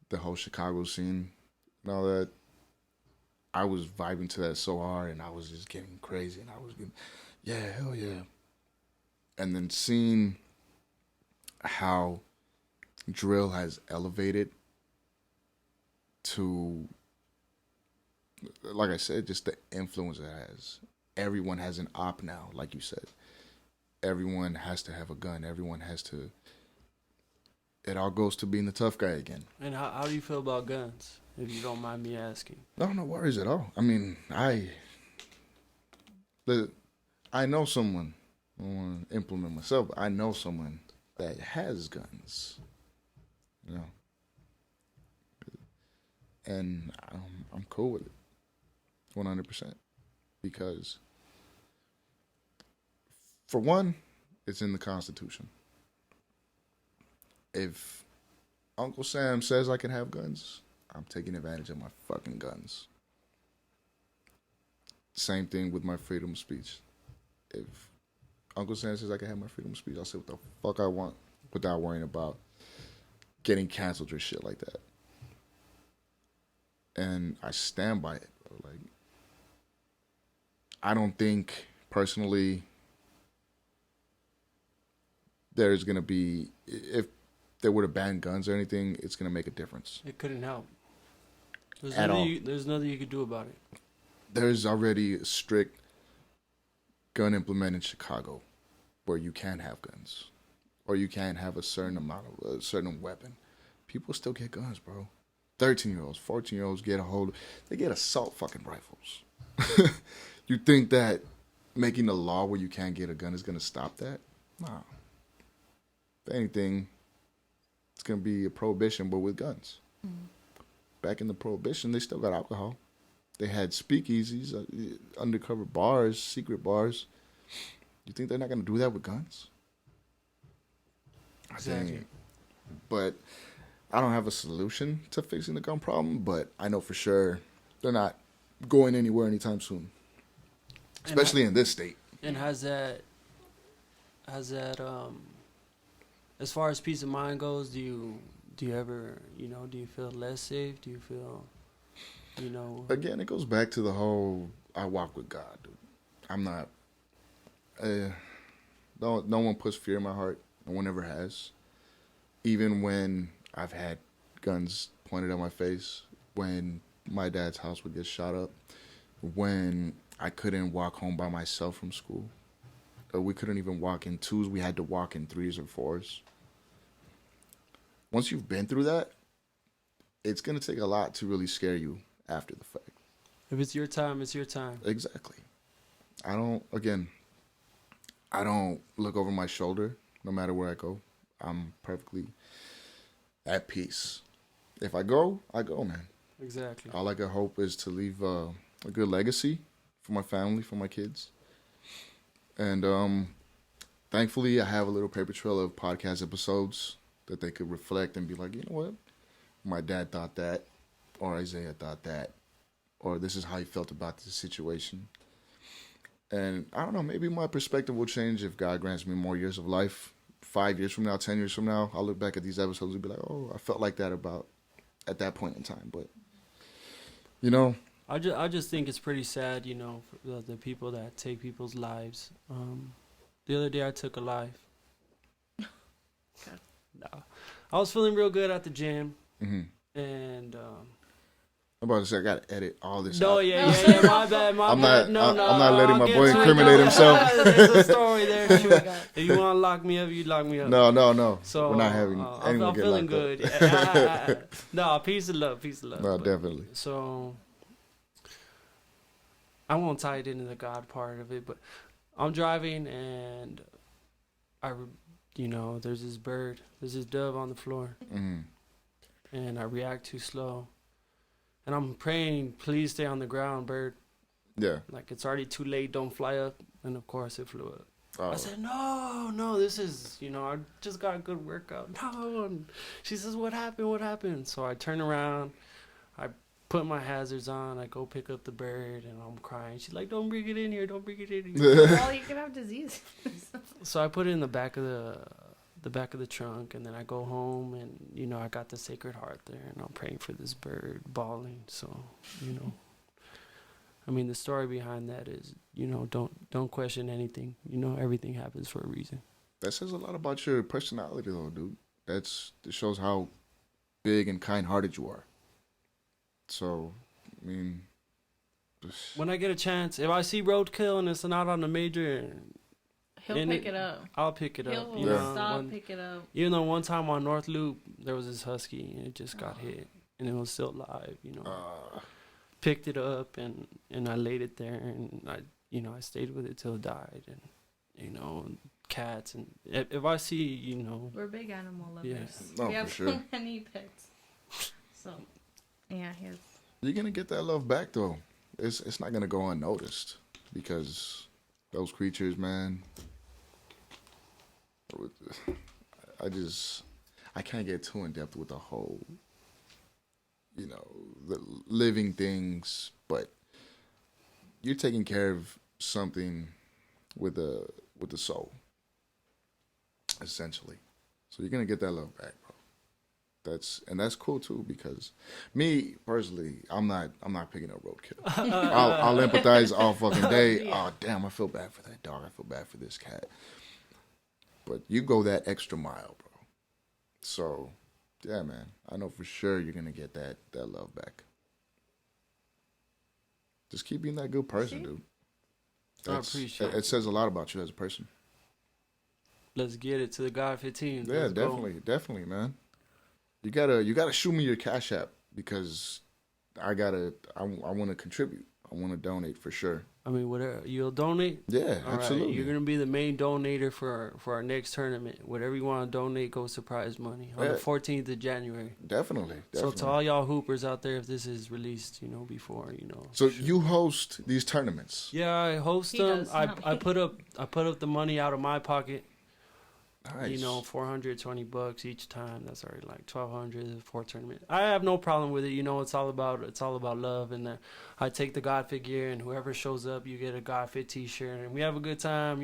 The whole Chicago scene and all that. I was vibing to that so hard, and I was just getting crazy, and I was getting, yeah, hell yeah. And then seeing how drill has elevated to, like I said, just the influence it has. Everyone has an op now, like you said. Everyone has to have a gun. Everyone has to. It all goes to being the tough guy again. And how do you feel about guns, if you don't mind me asking? No worries at all. I mean, I know someone. I don't want to implement myself, but I know someone that has guns. And I'm cool with it, 100%, because for one, it's in the Constitution. If Uncle Sam says I can have guns, I'm taking advantage of my fucking guns. Same thing with my freedom of speech. If Uncle Sam says I can have my freedom of speech, I'll say what the fuck I want without worrying about getting canceled or shit like that. And I stand by it, bro. Like, I don't think personally there's gonna be, if they were to ban guns or anything, it's gonna make a difference. It couldn't help. There's nothing you could do about it. There's already a strict gun implement in Chicago where you can't have guns, or you can't have a certain amount of a certain weapon. People still get guns, bro. 13-year-olds, 14-year-olds they get assault fucking rifles. You think that making a law where you can't get a gun is gonna stop that? Nah. If anything, it's gonna be a prohibition, but with guns. Mm-hmm. Back in the prohibition, they still got alcohol. They had speakeasies, undercover bars, secret bars. You think they're not gonna do that with guns? Exactly. But I don't have a solution to fixing the gun problem, but I know for sure they're not going anywhere anytime soon, especially in this state. And has that, as far as peace of mind goes, do you ever, do you feel less safe? Do you feel, Again, it goes back to the whole, I walk with God, dude. I'm not, no one puts fear in my heart. No one ever has. Even when I've had guns pointed at my face, when my dad's house would get shot up, when I couldn't walk home by myself from school. We couldn't even walk in twos. We had to walk in threes or fours. Once you've been through that, it's going to take a lot to really scare you after the fact. If it's your time, it's your time. Exactly. I don't look over my shoulder no matter where I go. I'm perfectly at peace. If I go, man. Exactly. All I can hope is to leave a good legacy for my family, for my kids. And thankfully, I have a little paper trail of podcast episodes that they could reflect and be like, you know what? My dad thought that, or Isaiah thought that, or this is how he felt about the situation. And I don't know, maybe my perspective will change if God grants me more years of life. 5 years from now, 10 years from now, I'll look back at these episodes and be like, oh, I felt like that about at that point in time. But, you know. I just think it's pretty sad, you know, for the people that take people's lives. The other day I took a life. Okay. No. I was feeling real good at the gym. Mm-hmm. And I'm about to say I gotta edit all this. No, out. yeah, my bad. I'm not letting my boy incriminate himself. There's a story there. Shoot. If you want to lock me up, you lock me up. No. So we're not having anyone I'm get feeling locked good. up. No, peace of love. No, definitely. So I won't tie it into the God part of it, but I'm driving and there's this dove on the floor. Mm-hmm. And I react too slow. And I'm praying, please stay on the ground, bird. Yeah. Like, it's already too late, don't fly up. And, of course, it flew up. Oh. I said, no, this is, I just got a good workout. No. And she says, what happened? So I turn around, I put my hazards on, I go pick up the bird, and I'm crying. She's like, don't bring it in here. Well, you could have disease. So I put it in the back of the trunk, and then I go home, and I got the Sacred Heart there, and I'm praying for this bird, bawling. So I mean, the story behind that is don't question anything. Everything happens for a reason. That says a lot about your personality, though, dude. That shows how big and kind-hearted you are. So, I mean, when I get a chance, if I see roadkill and it's not on the major. He'll pick it up. I'll pick it up. He'll pick it up. Even though one time on North Loop, there was this husky, and it just got hit, and it was still alive, Picked it up, and I laid it there, and I stayed with it till it died, and, cats, and if I see, We're big animal lovers. Yeah. We have for sure. so many pets. So, yeah, you're going to get that love back, though. It's not going to go unnoticed, because those creatures, man, I can't get too in depth with the whole, the living things, but you're taking care of something with the soul, essentially. So you're gonna get that love back, bro. That's cool too, because me personally, I'm not picking up roadkill. I'll empathize all fucking day. Yeah. Oh damn, I feel bad for that dog. I feel bad for this cat. But you go that extra mile, bro. So, yeah, man. I know for sure you're going to get that love back. Just keep being that good person, dude. I appreciate it. Says a lot about you as a person. Let's get it to the Godfit team. Yeah, definitely, man. You gotta shoot me your Cash App, because I want to contribute. I want to donate for sure. I mean, whatever. You'll donate? Yeah, all absolutely. Right. You're going to be the main donator for our next tournament. Whatever you want to donate goes to prize money on the 14th of January. Definitely. So to all y'all hoopers out there, if this is released, before, So you host these tournaments? Yeah, I host them. I put up the money out of my pocket. Nice. $420 each time. That's already like $1,200 for a tournament. I have no problem with it. It's all about love, and I take the Godfit gear, and whoever shows up, you get a Godfit T-shirt, and we have a good time.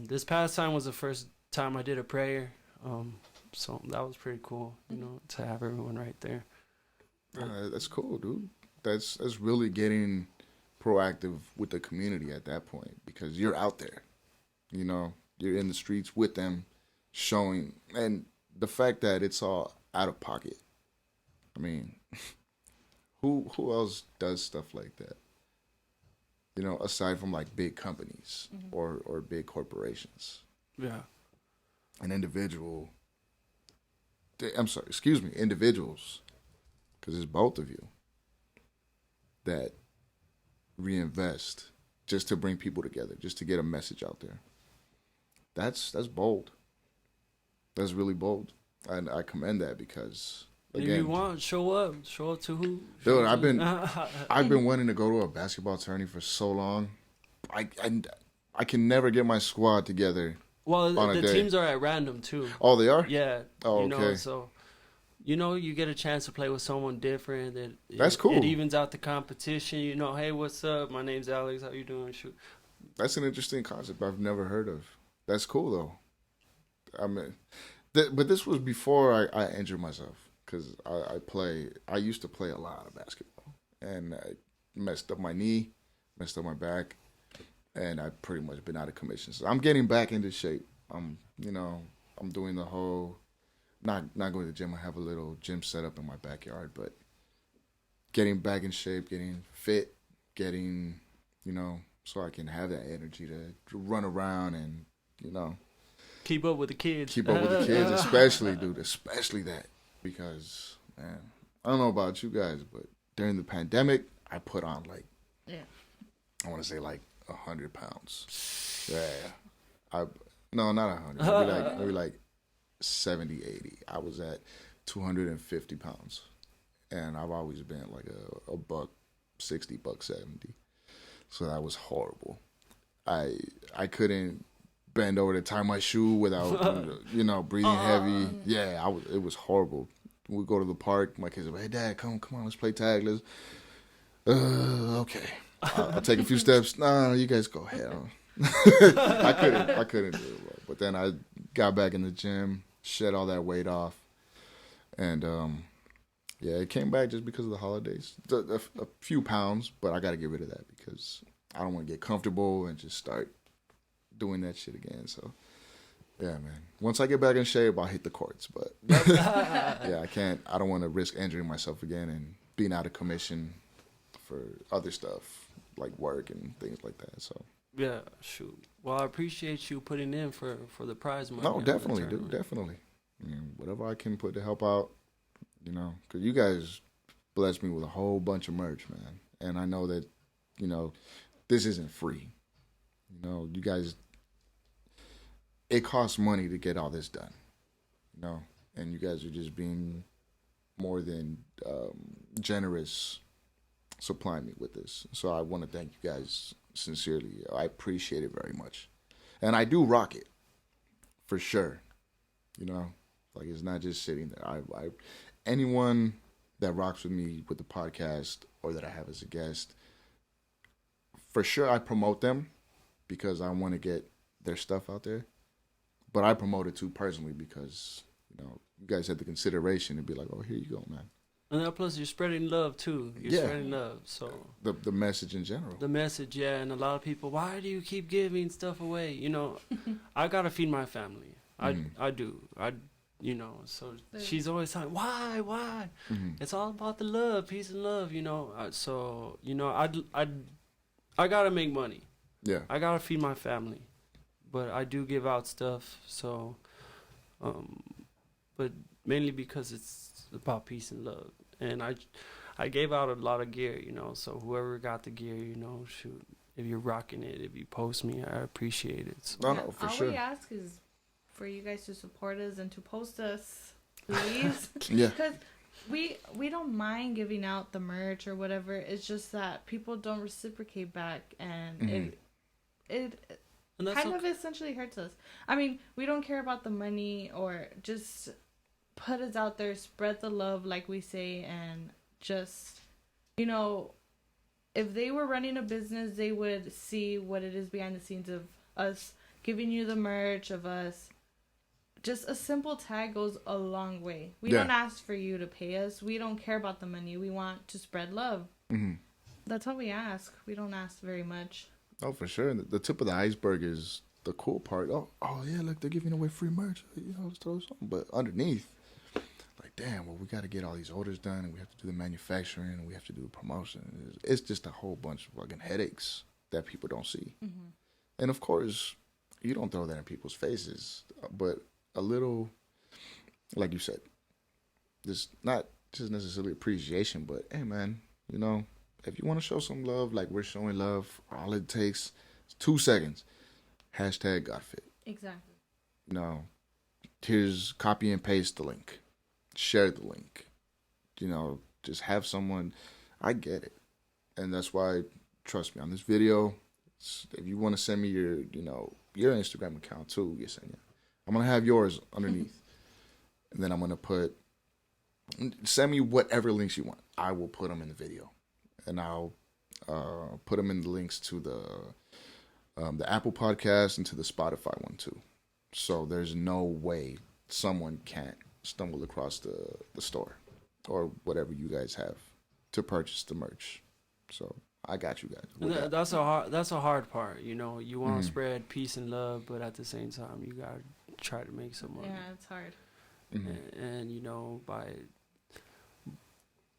This past time was the first time I did a prayer, so that was pretty cool. To have everyone right there. That's cool, dude. That's really getting proactive with the community at that point, because you're out there. You're in the streets with them, showing, and the fact that it's all out of pocket. I mean, who else does stuff like that? You know, aside from like big companies or big corporations. Yeah. An individual. I'm sorry, excuse me, individuals, because it's both of you that reinvest just to bring people together, just to get a message out there. That's bold. That's really bold, and I commend that because again, if you want, show up to who? Dude, I've been wanting to go to a basketball tourney for so long. I can never get my squad together. Well, the teams are at random too. Oh, they are? Yeah. Oh, you know, okay. so you get a chance to play with someone different. That's cool. It evens out the competition. You know, hey, what's up? My name's Alex. How you doing? Shoot. That's an interesting concept I've never heard of. That's cool though. I mean, but this was before I injured myself because I used to play a lot of basketball and I messed up my knee, messed up my back, and I've pretty much been out of commission. So I'm getting back into shape. I'm doing the whole, not going to the gym. I have a little gym set up in my backyard, but getting back in shape, getting fit, getting, so I can have that energy to run around and, keep up with the kids. Keep up with the kids, especially that. Because, man, I don't know about you guys, but during the pandemic, I put on I want to say 100 pounds. Yeah. No, not 100. Maybe like 70, 80. I was at 250 pounds. And I've always been like a buck 60, buck 70. So that was horrible. I couldn't bend over to tie my shoe without, breathing heavy. Yeah, it was horrible. We go to the park. My kids are like, hey, Dad, come on, let's play tag. Okay. I'll take a few steps. No, you guys go ahead. I couldn't do it. But then I got back in the gym, shed all that weight off. And, it came back just because of the holidays. A few pounds, but I got to get rid of that because I don't want to get comfortable and just start doing that shit again. So, yeah, man. Once I get back in shape, I'll hit the courts. But, I can't. I don't want to risk injuring myself again and being out of commission for other stuff like work and things like that. So, yeah, shoot. Well, I appreciate you putting in for the prize money. No, definitely, dude. Definitely. I mean, whatever I can put to help out, because you guys blessed me with a whole bunch of merch, man. And I know that, this isn't free. You guys, it costs money to get all this done, and you guys are just being more than generous supplying me with this. So I want to thank you guys sincerely. I appreciate it very much. And I do rock it, for sure. It's not just sitting there. Anyone that rocks with me with the podcast or that I have as a guest, for sure I promote them because I want to get their stuff out there. But I promote it too personally because, you guys had the consideration to be like, oh, here you go, man. And plus you're spreading love too. You're spreading love. So the message in general. The message, yeah. And a lot of people, why do you keep giving stuff away? I got to feed my family. I do. So she's always like, why? Mm-hmm. It's all about the love, peace and love, I got to make money. Yeah. I got to feed my family. But I do give out stuff, so, but mainly because it's about peace and love. And I gave out a lot of gear, so whoever got the gear, shoot, if you're rocking it, if you post me, I appreciate it. So. No, for sure. All we ask is for you guys to support us and to post us, please. Yeah. Because we don't mind giving out the merch or whatever. It's just that people don't reciprocate back, and it kind of essentially hurts us. I mean, we don't care about the money or just put us out there, spread the love like we say, and just, if they were running a business, they would see what it is behind the scenes of us giving you the merch, of us. Just a simple tag goes a long way. We don't ask for you to pay us. We don't care about the money. We want to spread love. Mm-hmm. That's all we ask. We don't ask very much. Oh, for sure. The tip of the iceberg is the cool part. Oh yeah, look, they're giving away free merch. Let's throw something. But underneath, like, damn, well, we got to get all these orders done, and we have to do the manufacturing, and we have to do the promotion. It's just a whole bunch of fucking headaches that people don't see. Mm-hmm. And of course, you don't throw that in people's faces, but a little, like you said, just not just necessarily appreciation, but hey, man, if you want to show some love, like we're showing love, all it takes is 2 seconds. Hashtag Godfit. Exactly. Here's copy and paste the link. Share the link. Just have someone. I get it. And that's why, trust me, on this video, if you want to send me your Instagram account too, Yessenia, I'm going to have yours underneath. And then I'm going to send me whatever links you want. I will put them in the video. And I'll put them in the links to the Apple Podcast and to the Spotify one too. So there's no way someone can't stumble across the store or whatever you guys have to purchase the merch. So I got you guys. That's a hard part. You want to spread peace and love, but at the same time, you gotta try to make some money. Yeah, it's hard. Mm-hmm. And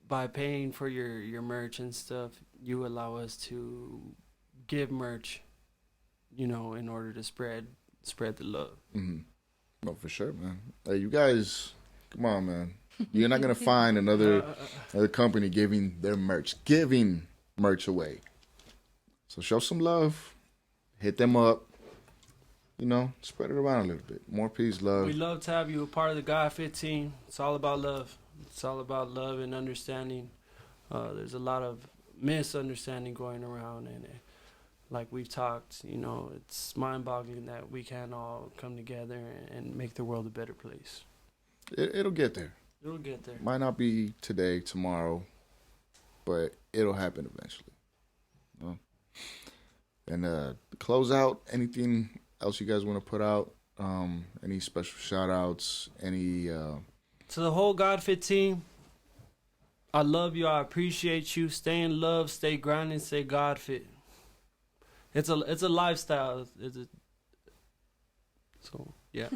by paying for your merch and stuff, you allow us to give merch, in order to spread the love. Mm-hmm. Well, for sure, man. Hey, you guys, come on, man. You're not gonna find another company giving merch away. So show some love, hit them up. Spread it around a little bit. More peace, love. We love to have you a part of the Godfit team. It's all about love. It's all about love and understanding. There's a lot of misunderstanding going around, and like we've talked, it's mind-boggling that we can all come together and make the world a better place. It'll get there. It'll get there. Might not be today, tomorrow, but it'll happen eventually. And to close out, anything else you guys want to put out? Any special shout-outs? Any... To the whole Godfit team, I love you. I appreciate you. Stay in love. Stay grinding. Stay Godfit. It's a lifestyle. So yeah.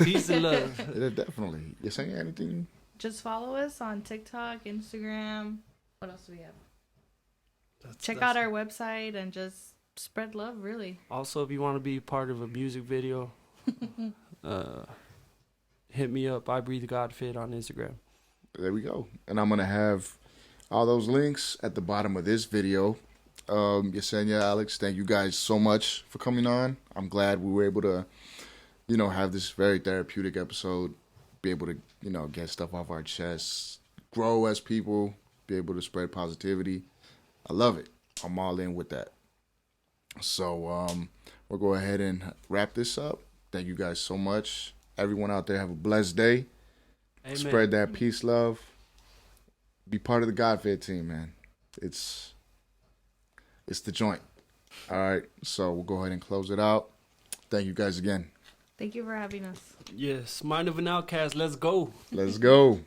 Peace and love. Yeah, definitely. You saying anything? Just follow us on TikTok, Instagram. What else do we have? Check out our website and just spread love. Really. Also, if you want to be part of a music video, hit me up. I Breathe Godfit on Instagram. There we go. And I'm gonna have all those links at the bottom of this video. Yessenia, Alex, thank you guys so much for coming on. I'm glad we were able to, have this very therapeutic episode, be able to, get stuff off our chests, grow as people, be able to spread positivity. I love it. I'm all in with that. So we'll go ahead and wrap this up. Thank you guys so much. Everyone out there, have a blessed day. Amen. Spread that peace, love. Be part of the Godfit team, man. It's the joint. All right, so we'll go ahead and close it out. Thank you guys again. Thank you for having us. Yes, Mind of an Outkast. Let's go. Let's go.